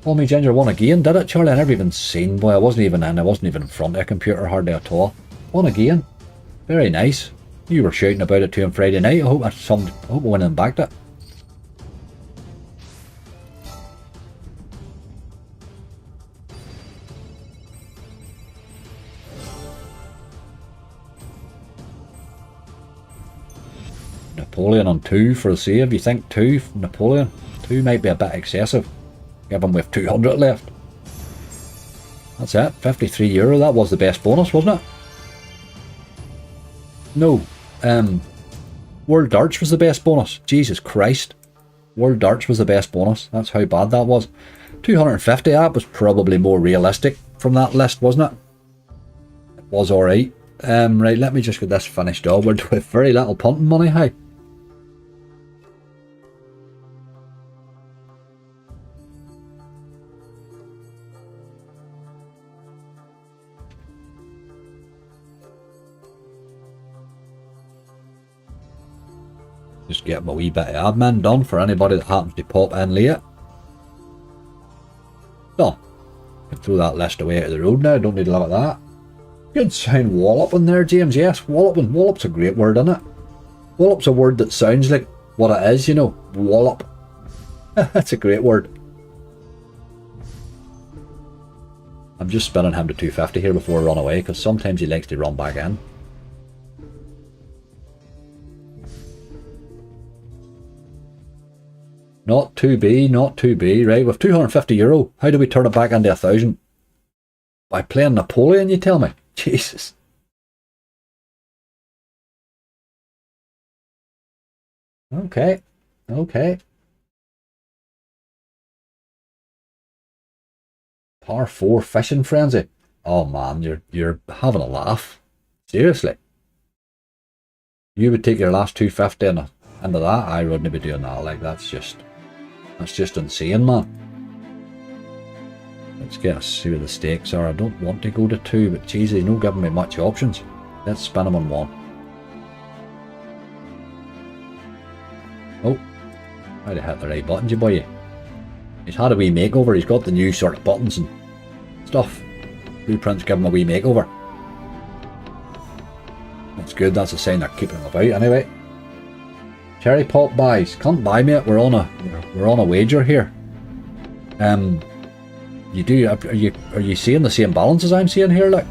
Call me Ginger won again, did it, Charlie? I never even seen, boy. I wasn't even in front of a computer hardly at all. Won again. Very nice. You were shouting about it to him Friday night. I hope I went and backed it. Napoleon on 2 for a save. You think 2 from Napoleon? 2 might be a bit excessive. Given we have 200 left. That's it. €53. That was the best bonus, wasn't it? No. World Darts was the best bonus. Jesus Christ. World Darts was the best bonus. That's how bad that was. 250, that was probably more realistic from that list, wasn't it? It was alright. Right, let me just get this finished off. We're with very little punting money, hey. Just get my wee bit of admin done for anybody that happens to pop in late. So, I can throw that list away out of the road now, don't need to look at that. Good sound walloping there, James, yes, walloping. Wallop's a great word, isn't it? Wallop's a word that sounds like what it is, you know, wallop. That's a great word. I'm just spinning him to 250 here before I run away, because sometimes he likes to run back in. Not 2B, not 2B, right? With €250, how do we turn it back into 1,000? By playing Napoleon, you tell me? Jesus. Okay. Okay. Par 4 fishing frenzy. Oh man, you're having a laugh. Seriously. You would take your last 250 into that? I wouldn't be doing that. Like that's just insane, man. Let's get see what the stakes are. I don't want to go to 2, but geez, they're not giving me much options. Let's spin them on 1. Oh, might have hit the right buttons, you boy. He's had a wee makeover. He's got the new sort of buttons and stuff. Blueprint's give him a wee makeover. That's good. That's a sign they're keeping him about anyway. Cherry pop buys. Can't buy, mate. We're on a wager here. You do? Are you seeing the same balances I'm seeing here? Like.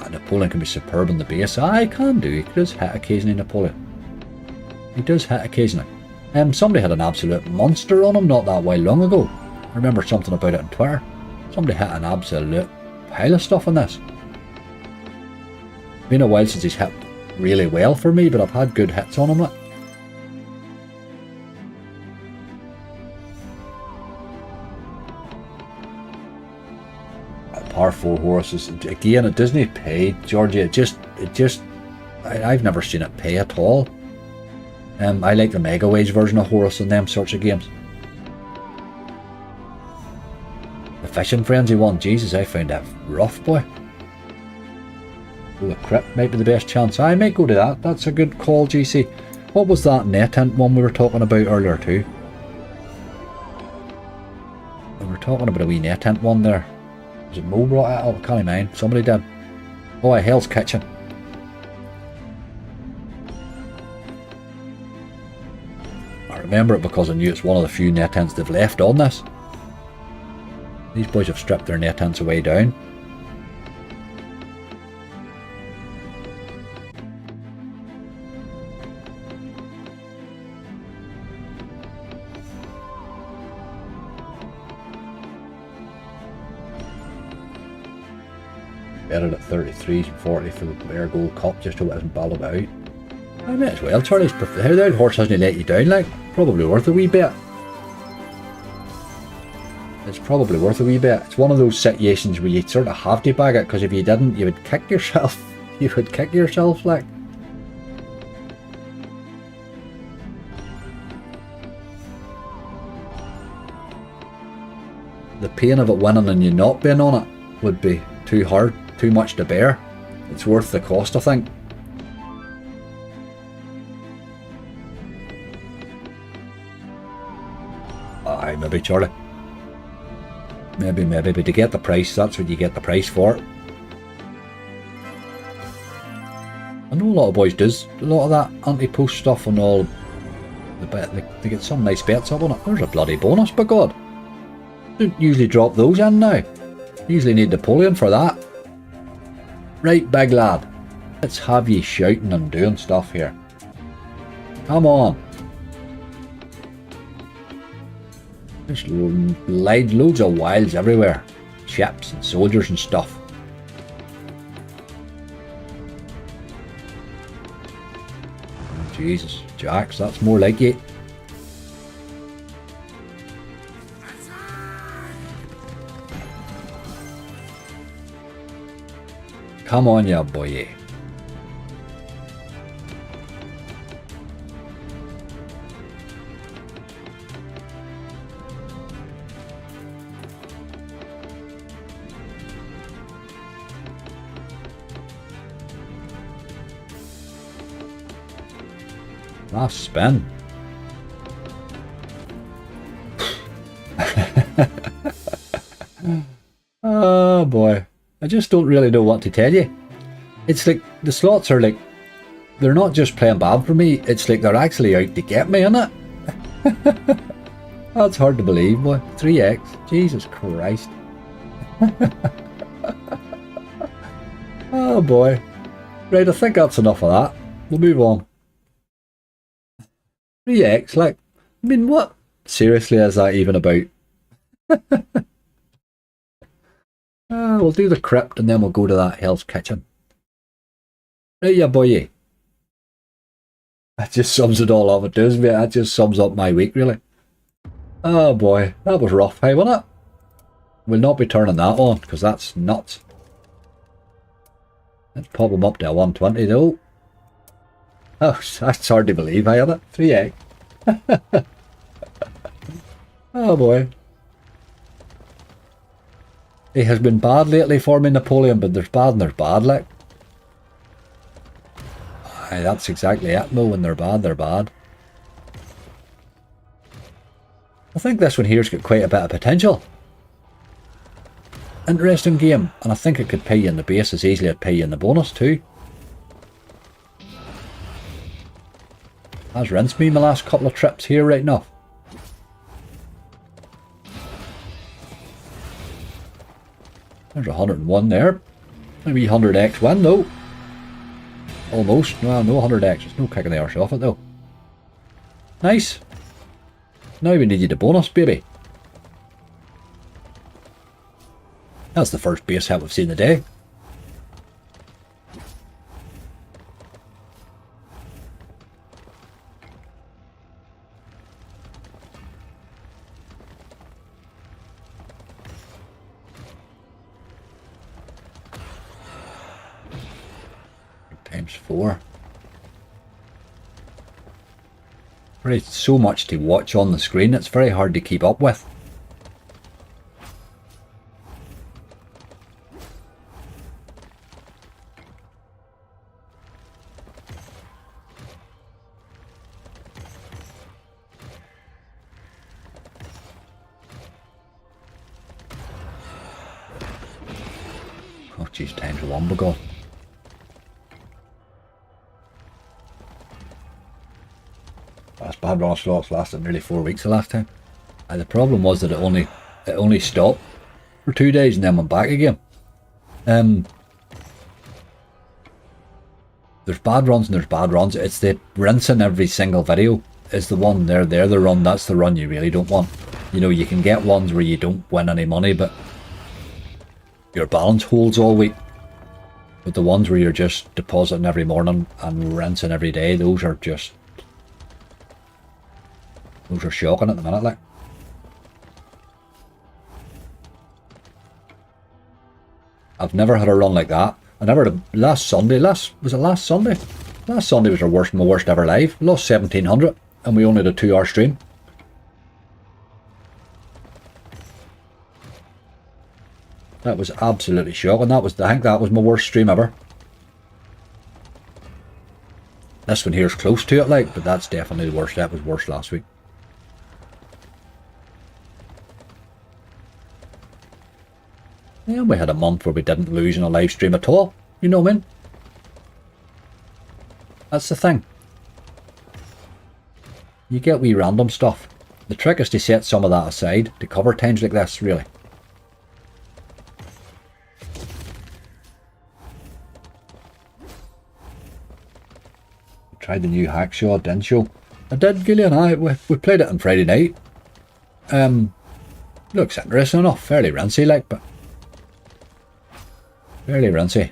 Napoleon can be superb in the base. I can do. He does hit occasionally, Napoleon. He does hit occasionally. Somebody had an absolute monster on him not that while long ago. I remember something about it on Twitter. Somebody hit an absolute pile of stuff on this. Been a while since he's hit really well for me, but I've had good hits on him. Like. Par 4 horses again. It doesn't pay, Georgie. It just I've never seen it pay at all. I like the Mega Wage version of Horus in them sorts of games. The Fishing Frenzy one, Jesus, I found that rough, boy. Oh, the Crypt might be the best chance. I might go to that. That's a good call, GC. What was that net hint one we were talking about earlier too? We were talking about a wee net hint one there. Was it Mo brought it up? I can't mind. Somebody did. Oh, Hell's Kitchen. I remember it because I knew it's one of the few net hints they've left on this. These boys have stripped their net hints away down. Better at 33s and 40 for the Blair Gold Cup just so it isn't balled out. I may as well, Charlie's preferred. That horse hasn't let you down, like. Probably worth a wee bit. It's probably worth a wee bit. It's one of those situations where you sort of have to bag it, because if you didn't, you would kick yourself. You would kick yourself, like. The pain of it winning and you not being on it would be too hard, too much to bear. It's worth the cost, I think. Aye, maybe, Charlie. Maybe, but to get the price, that's what you get the price for. I know a lot of boys does a lot of that anti-post stuff and all. They get some nice bets up on it. There's a bloody bonus, by God. Don't usually drop those in now. Usually need Napoleon for that. Right, big lad. Let's have you shouting and doing stuff here. Come on. There's loads of wilds everywhere. Ships and soldiers and stuff. Oh, Jesus, Jacks, that's more like it. Come on, ya boy. Last spin. Oh boy. I just don't really know what to tell you. It's like the slots are like, they're not just playing bad for me, it's like they're actually out to get me, innit? That's hard to believe, boy. 3x. Jesus Christ. Oh boy. Right, I think that's enough of that. We'll move on. 3x, like, I mean, what Seriously, is that even about? We'll do the crypt and then we'll go to that Hell's Kitchen. Right, yeah, boy. That just sums it all up. It does, mate. That just sums up my week, really. Oh boy, that was rough, hey, wasn't it? We'll not be turning that on, because that's nuts. Let's pop them up to 120 though. Oh, that's hard to believe, I had it. 3 egg. Oh boy. He has been bad lately for me, Napoleon, but there's bad and there's bad, like. Aye, that's exactly it, Mo. When they're bad, they're bad. I think this one here's got quite a bit of potential. Interesting game, and I think it could pay you in the base as easily as pay you in the bonus too. Has rinsed me my last couple of trips here right now. There's 101 there. Maybe 100x win though. Almost. No, no 100x. There's no kicking the arse off it though. Nice. Now we need you to bonus, baby. That's the first base hit we've seen today. Times 4. There's so much to watch on the screen, it's very hard to keep up with. Oh jeez, times 1 by God. That's bad run of slots lasted nearly 4 weeks the last time. And the problem was that it only stopped for 2 days and then went back again. There's bad runs and there's bad runs. It's the rinsing every single video is the one they're the run. That's the run you really don't want. You know, you can get ones where you don't win any money, but your balance holds all week. But the ones where you're just depositing every morning and rinsing every day, those are shocking at the minute, like. I've never had a run like that. I never had last Sunday. Last Sunday was my worst ever live. Lost 1700 and we only had a 2-hour stream. That was absolutely shocking. I think that was my worst stream ever. This one here is close to it, like, but that's definitely the worst. That was worse last week. Yeah, we had a month where we didn't lose in a live stream at all. You know what I mean? That's the thing. You get wee random stuff. The trick is to set some of that aside to cover times like this, really. Tried the new Hacksaw, didn't you? I did, Gillian. We played it on Friday night. Looks interesting enough. Fairly rincy, like, but fairly rincy.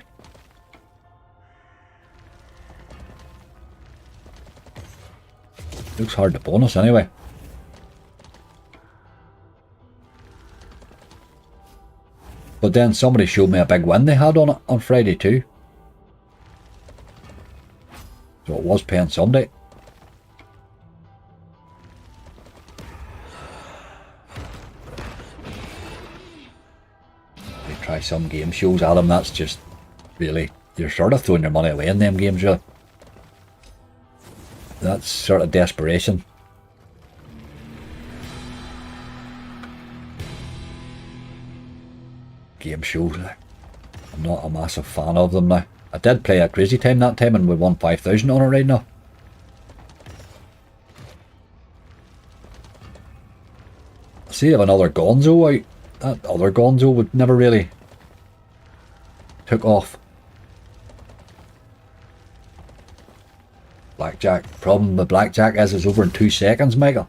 Looks hard to bonus anyway. But then somebody showed me a big win they had on it on Friday too. So it was paying Sunday. You try some game shows, Adam, that's just really, you're sort of throwing your money away in them games, really. That's sort of desperation. Game shows, like, I'm not a massive fan of them now. I did play at Crazy Time that time and we won 5,000 on it right now. See, if another Gonzo out, that other Gonzo would never really took off. Blackjack. Problem with Blackjack is it's over in 2 seconds, Michael.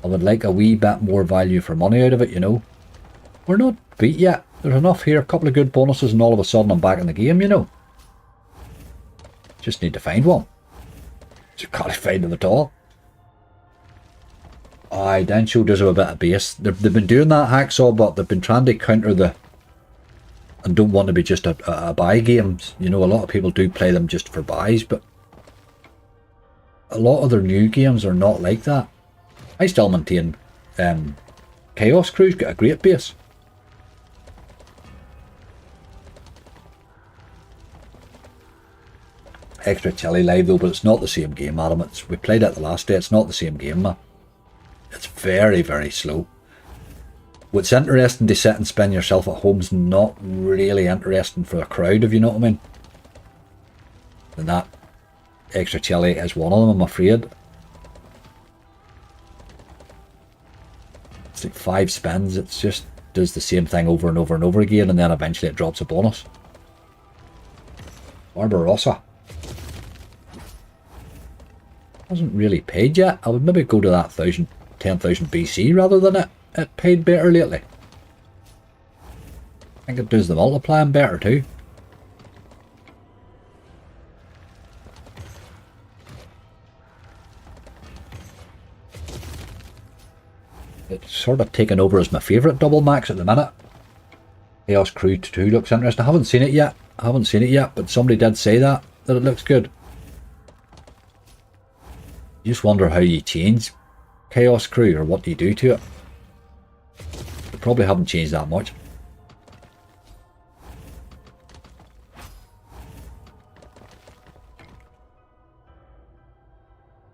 I would like a wee bit more value for money out of it, you know. We're not beat yet. There's enough here, a couple of good bonuses, and all of a sudden I'm back in the game, you know. Just need to find one. Just can't find them at all. Aye, Densho does have a bit of base. They've been doing that hacksaw, but they've been trying to counter the... and don't want to be just a buy games. You know, a lot of people do play them just for buys, but a lot of their new games are not like that. I still maintain Chaos Crew's got a great base. Extra chilly live though, but it's not the same game, Adam. We played it the last day. It's not the same game, man. It's very, very slow. What's interesting to sit and spin yourself at home's not really interesting for a crowd, if you know what I mean. And that extra chilly is one of them, I'm afraid. It's like 5 spins. It just does the same thing over and over and over again, and then eventually it drops a bonus. Barbarossa. Hasn't really paid yet. I would maybe go to that 10,000 BC rather than it paid better lately. I think it does the multiplying better too. It's sort of taken over as my favourite double max at the minute. Chaos Crew 2 looks interesting. I haven't seen it yet. But somebody did say that it looks good. You just wonder how you change Chaos Crew, or what do you do to it. They probably haven't changed that much.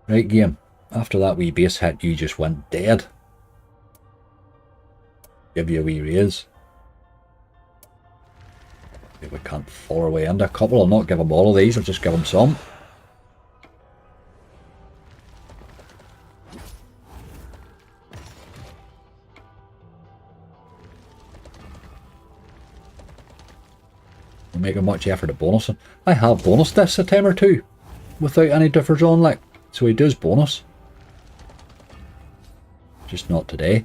Right, game. After that wee base hit, you just went dead. Give you a wee raise. If we can't fall our way into a couple, I'll not give them all of these, I'll just give them some. Making much effort at bonusing. I have bonused this a time or two without any differs on, like, so he does bonus. Just not today.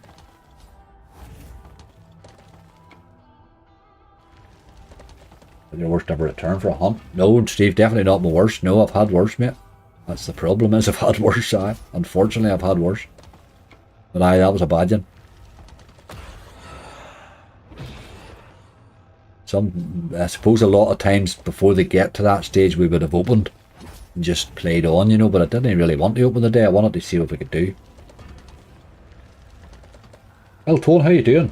Your worst ever return for a hunt? No, Steve, definitely not my worst. No, I've had worse, mate. That's the problem, is I've had worse. Unfortunately, I've had worse. But aye, that was a bad one. I suppose a lot of times before they get to that stage we would have opened and just played on, you know, but I didn't really want to open the day. I wanted to see what we could do. Well, Tone, how you doing?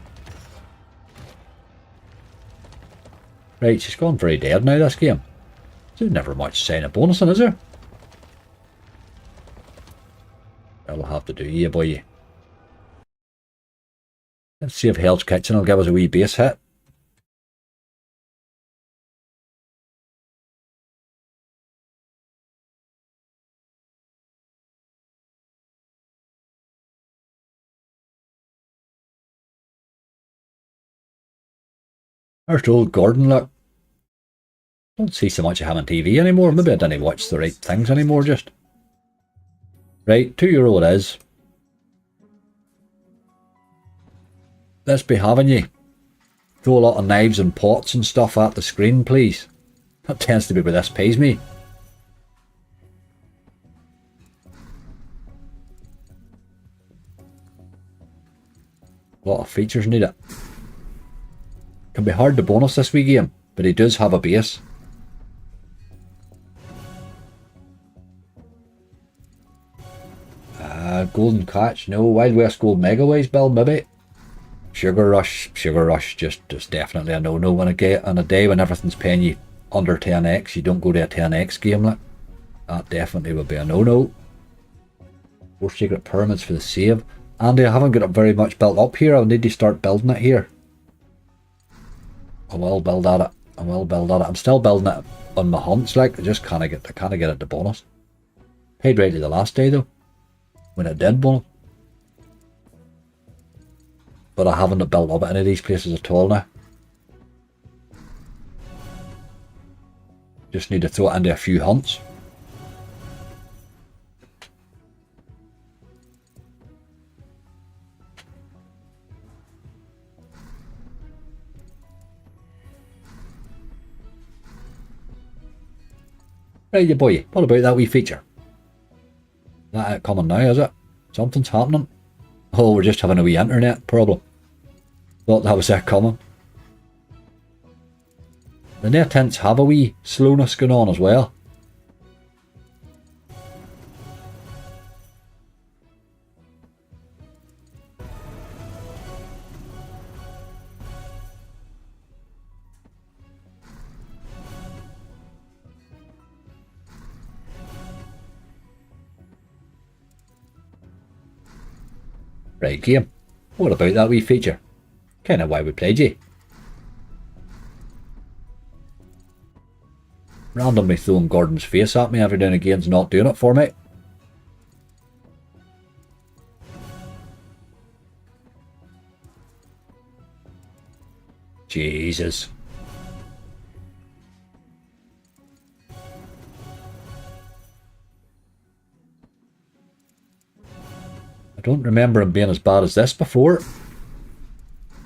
Right, she's gone very dead now, this game. There's never much sign of bonusing, is there? That'll have to do, yeah, boy. Let's see if Hell's Kitchen will give us a wee base hit. There's old Gordon, look. Don't see so much of him on TV anymore. Maybe I didn't watch the right things anymore, just. Right, €2 it is. Let's be having you. Throw a lot of knives and pots and stuff at the screen, please. That tends to be where this pays me. A lot of features need it. Can be hard to bonus this wee game, but he does have a base. Golden Catch, no. Wild West Gold Megaways build, maybe. Sugar Rush, just definitely a no-no. On a day when everything's paying you under 10x, you don't go to a 10x game, like. That definitely would be a no-no. 4 secret pyramids for the save. Andy, I haven't got it very much built up here. I'll need to start building it here. I will build at it. I'm still building it on my hunts, like. I just can't get it to bonus. Paid rightly the last day though, when it did bonus. But I haven't built up any of these places at all now. Just need to throw it into a few hunts. Right, you boy, what about that wee feature? Is that it coming now, is it? Something's happening. Oh, we're just having a wee internet problem. Thought that was it coming. The net hints have a wee slowness going on as well. Right, game. What about that wee feature? Kinda why we played you. Randomly throwing Gordon's face at me every now and again's not doing it for me. Jesus. I don't remember him being as bad as this before.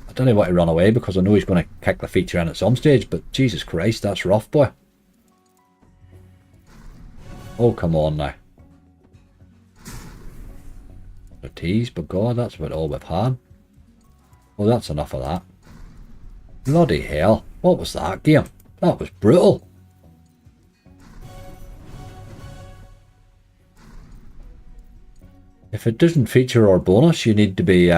I don't know why he run away because I know he's going to kick the feature in at some stage, but Jesus Christ, that's rough, boy. Oh, come on now. A tease, but God, that's about all we've had. Oh, that's enough of that. Bloody hell, what was that game? That was brutal. If it doesn't feature or bonus, you need to be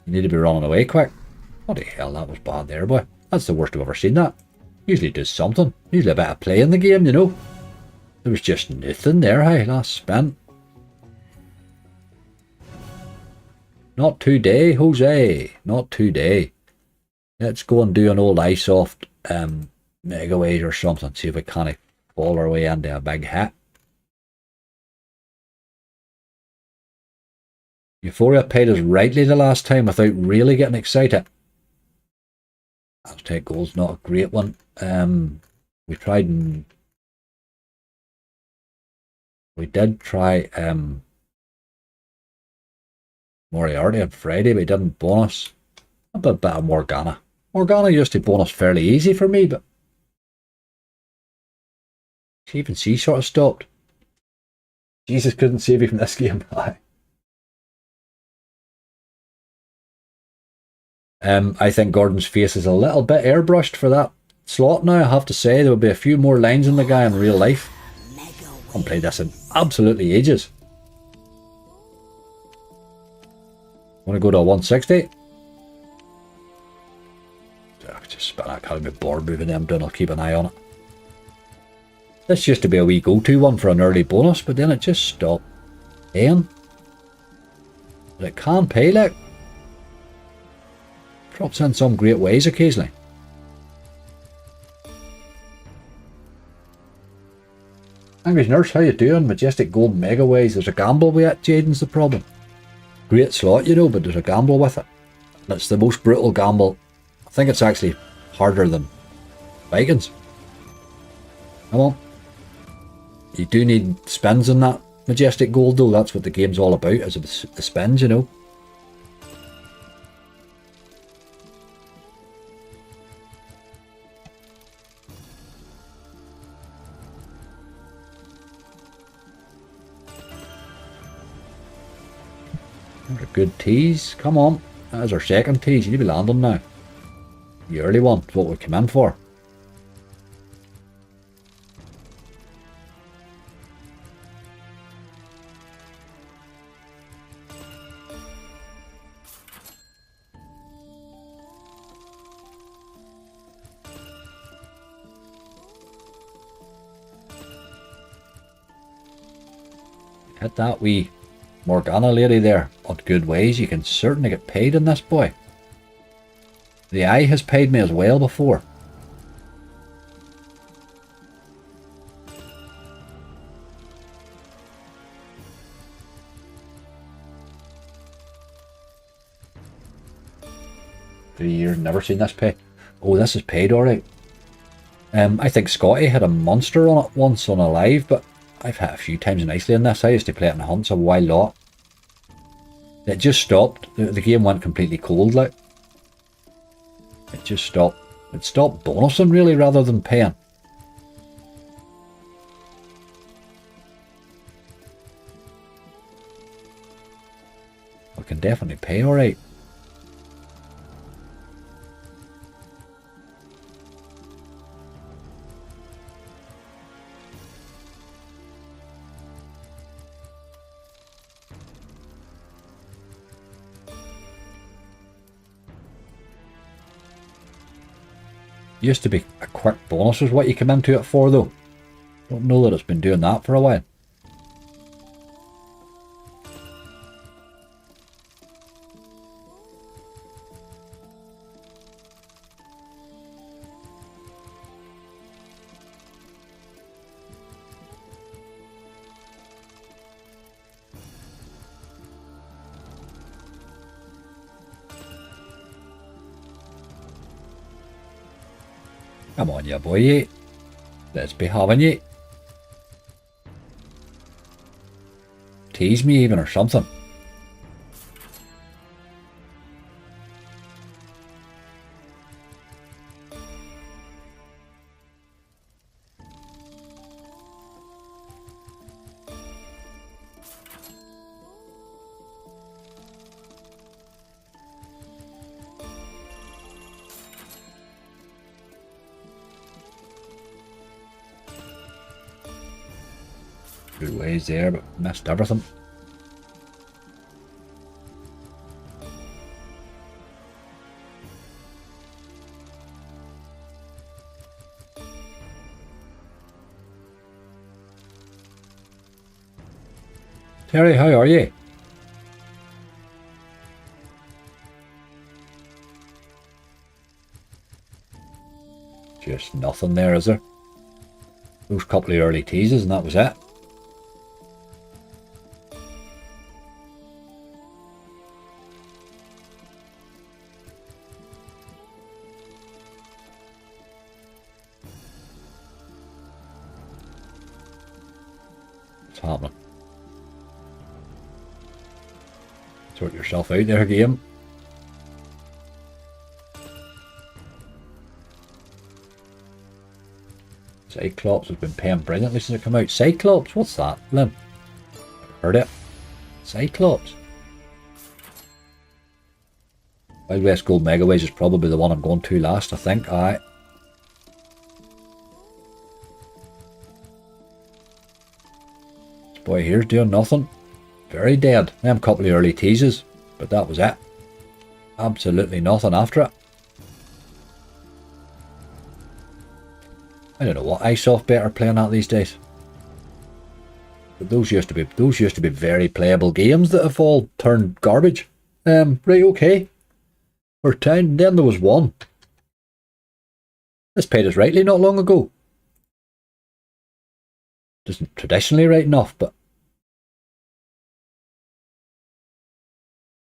running away quick. Bloody hell, that was bad there, boy. That's the worst I've ever seen that. Usually does something. Usually a bit of play in the game, you know. There was just nothing there, hey, last spin. Not today, Jose. Not today. Let's go and do an old iSoft Mega Wage or something. See if we can't fall our way into a big hit. Euphoria paid us rightly the last time without really getting excited. Aztec Gold's not a great one. We tried and we did try Moriarty on Friday, but he didn't bonus. A bit of Morgana. Morgana used to bonus fairly easy for me, but even she sort of stopped. Jesus couldn't save you from this game. I think Gordon's face is a little bit airbrushed for that slot now, I have to say. There will be a few more lines in the guy in real life. I haven't played this in absolutely ages. Want to go to a 160? Just spin. I can't be bored moving them down. I'll keep an eye on it. This used to be a wee go-to one for an early bonus, but then it just stopped paying. But it can pay, like. Drops in some great ways occasionally. Angry's Nurse, how you doing? Majestic Gold Mega Ways. There's a gamble with it, Jaden's the problem. Great slot, you know, but there's a gamble with it. And it's the most brutal gamble. I think it's actually harder than Vikings. Come on. You do need spins in that Majestic Gold though. That's what the game's all about, is the spins, you know. A good tease. Come on. That is our second tease. You need to be landing now. The early one is what we come in for. Hit that wee Morgana lady there on good ways. You can certainly get paid in this, boy. The eye has paid me as well before. Three years, never seen this pay. Oh, this is paid alright. I think Scotty had a monster on it once on a live, but I've hit a few times nicely in this. I used to play it in hunts a while lot. It just stopped. The game went completely cold, like. It just stopped. It stopped bonusing really rather than paying. We can definitely pay alright. Used to be a quick bonus was what you come into it for though. Don't know that it's been doing that for a while. Come on, you boy. Let's be having you. Tease me even or something. Good ways there, but missed everything. Terry, how are you? Just nothing there, is there? Those couple of early teases and that was it. What's happening? Sort yourself out there, game. Cyclops has been paying brilliantly since it came out. Cyclops? What's that, Lynn? Heard it. Cyclops. Wild West Gold Megaways is probably the one I'm going to last, I think. Aye. This boy here's doing nothing. Very dead. Them couple of early teases, but that was it. Absolutely nothing after it. I don't know what iSoftBet are playing at these days. But those used to be very playable games that have all turned garbage. Right, okay. For time, then there was one. This paid us rightly not long ago. Doesn't traditionally right enough, but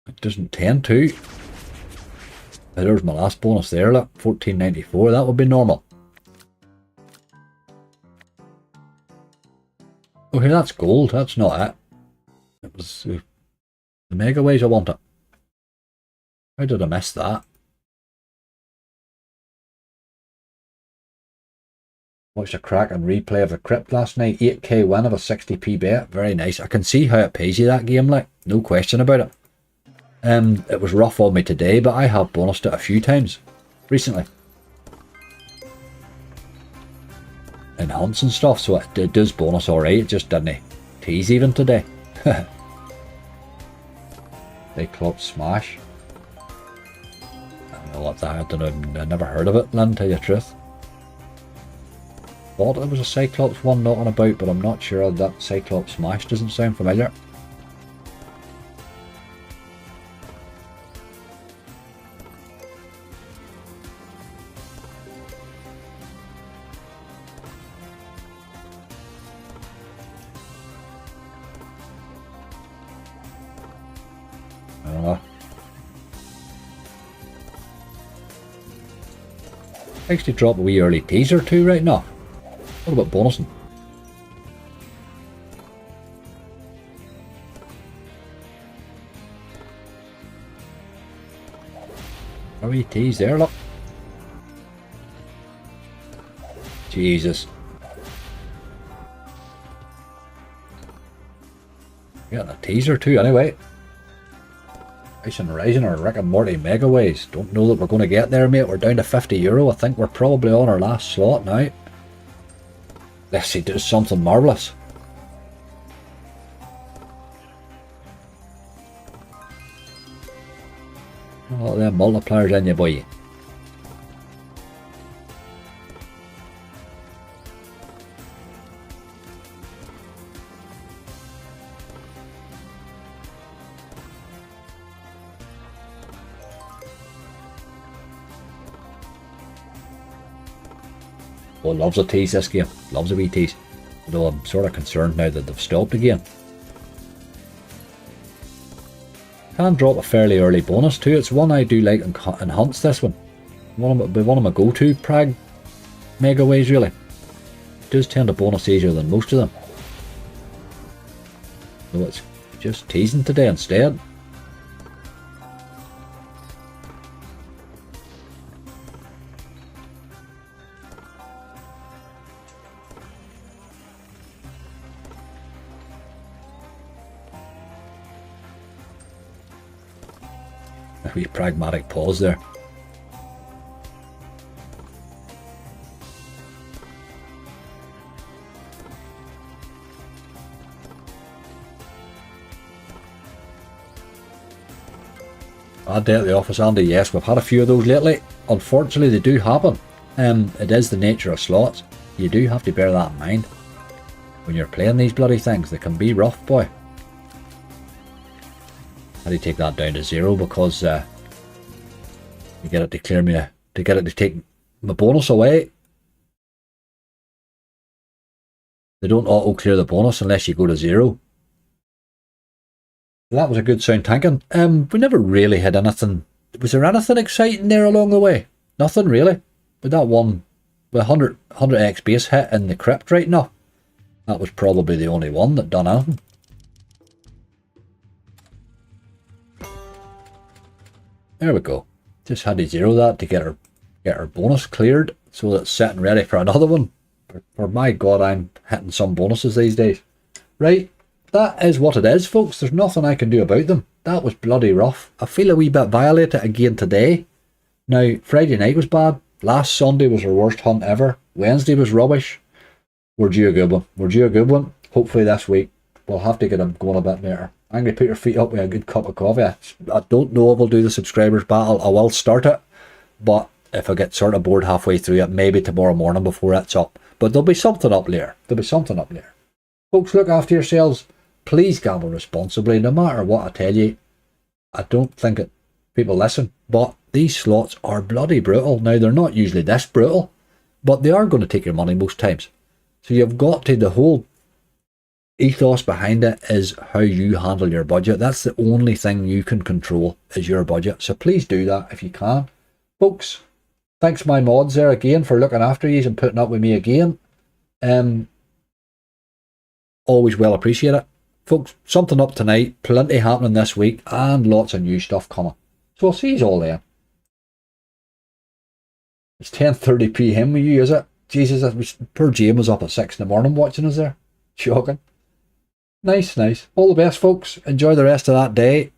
it doesn't tend to. There's my last bonus there, look, 14.94. That would be normal. Okay, that's gold. That's not it. It was the Megaways I want it. How did I miss that? Watched a cracking replay of the Crypt last night. 8k win of a 60p bet. Very nice. I can see how it pays you that game, like. No question about it. It was rough on me today, but I have bonused it a few times recently. In hunts and stuff, so it does bonus alright. It just didn't tease even today. Cyclops Smash. I don't know what that. I don't know. I never heard of it, Lynn, tell you the truth. Thought there was a Cyclops one knocking about, but I'm not sure. That Cyclops Smash doesn't sound familiar. I don't know. Actually drop a wee early teaser too right now. What about bonusing? A wee tease there, look. Jesus. Getting a teaser too anyway. Rice and Rising or Rick and Morty Megaways. Don't know that we're going to get there, mate. We're down to €50. I think we're probably on our last slot now. Let's see, do something marvellous. Oh, them multipliers in you, boy. Oh, loves a tease this game. Loves a wee tease. Although I'm sort of concerned now that they've stopped again. Can drop a fairly early bonus too. It's one I do like and enhance this one. One of my go-to prag megaways really. It does tend to bonus easier than most of them. So it's just teasing today instead. A wee pragmatic pause there. Bad day at the office, Andy. Yes, we've had a few of those lately. Unfortunately, they do happen. It is the nature of slots. You do have to bear that in mind. When you're playing these bloody things, they can be rough, boy. How do you take that down to 0 because you get it to clear me, to get it to take my bonus away. They don't auto clear the bonus unless you go to 0. That was a good sound tanking. We never really had anything. Was there anything exciting there along the way? Nothing really. But that one, with 100x base hit in the crypt right now, that was probably the only one that done anything. There we go. Just had to 0 that to get her bonus cleared so that it's setting ready for another one. For my god, I'm hitting some bonuses these days. Right, that is what it is, folks. There's nothing I can do about them. That was bloody rough. I feel a wee bit violated again today. Now, Friday night was bad. Last Sunday was our worst hunt ever. Wednesday was rubbish. We're due a good one. We're due a good one. Hopefully this week we'll have to get them going a bit later. I'm going to put your feet up with a good cup of coffee. I don't know if I'll do the subscribers battle. I will start it, but if I get sort of bored halfway through it, maybe tomorrow morning before it's up. But there'll be something up there. There'll be something up there. Folks, look after yourselves. Please gamble responsibly. No matter what I tell you, I don't think people listen, but these slots are bloody brutal. Now, they're not usually this brutal, but they are going to take your money most times. So you've got to, the whole ethos behind it is how you handle your budget. That's the only thing you can control is your budget. So please do that if you can. Folks, thanks my mods there again for looking after you and putting up with me again. Always well appreciate it. Folks, something up tonight, plenty happening this week, and lots of new stuff coming. So I'll see you all then. It's 10:30 PM with you, is it? Jesus, poor Jane was up at 6 in the morning watching us there. Shocking. Nice, nice. All the best, folks. Enjoy the rest of that day.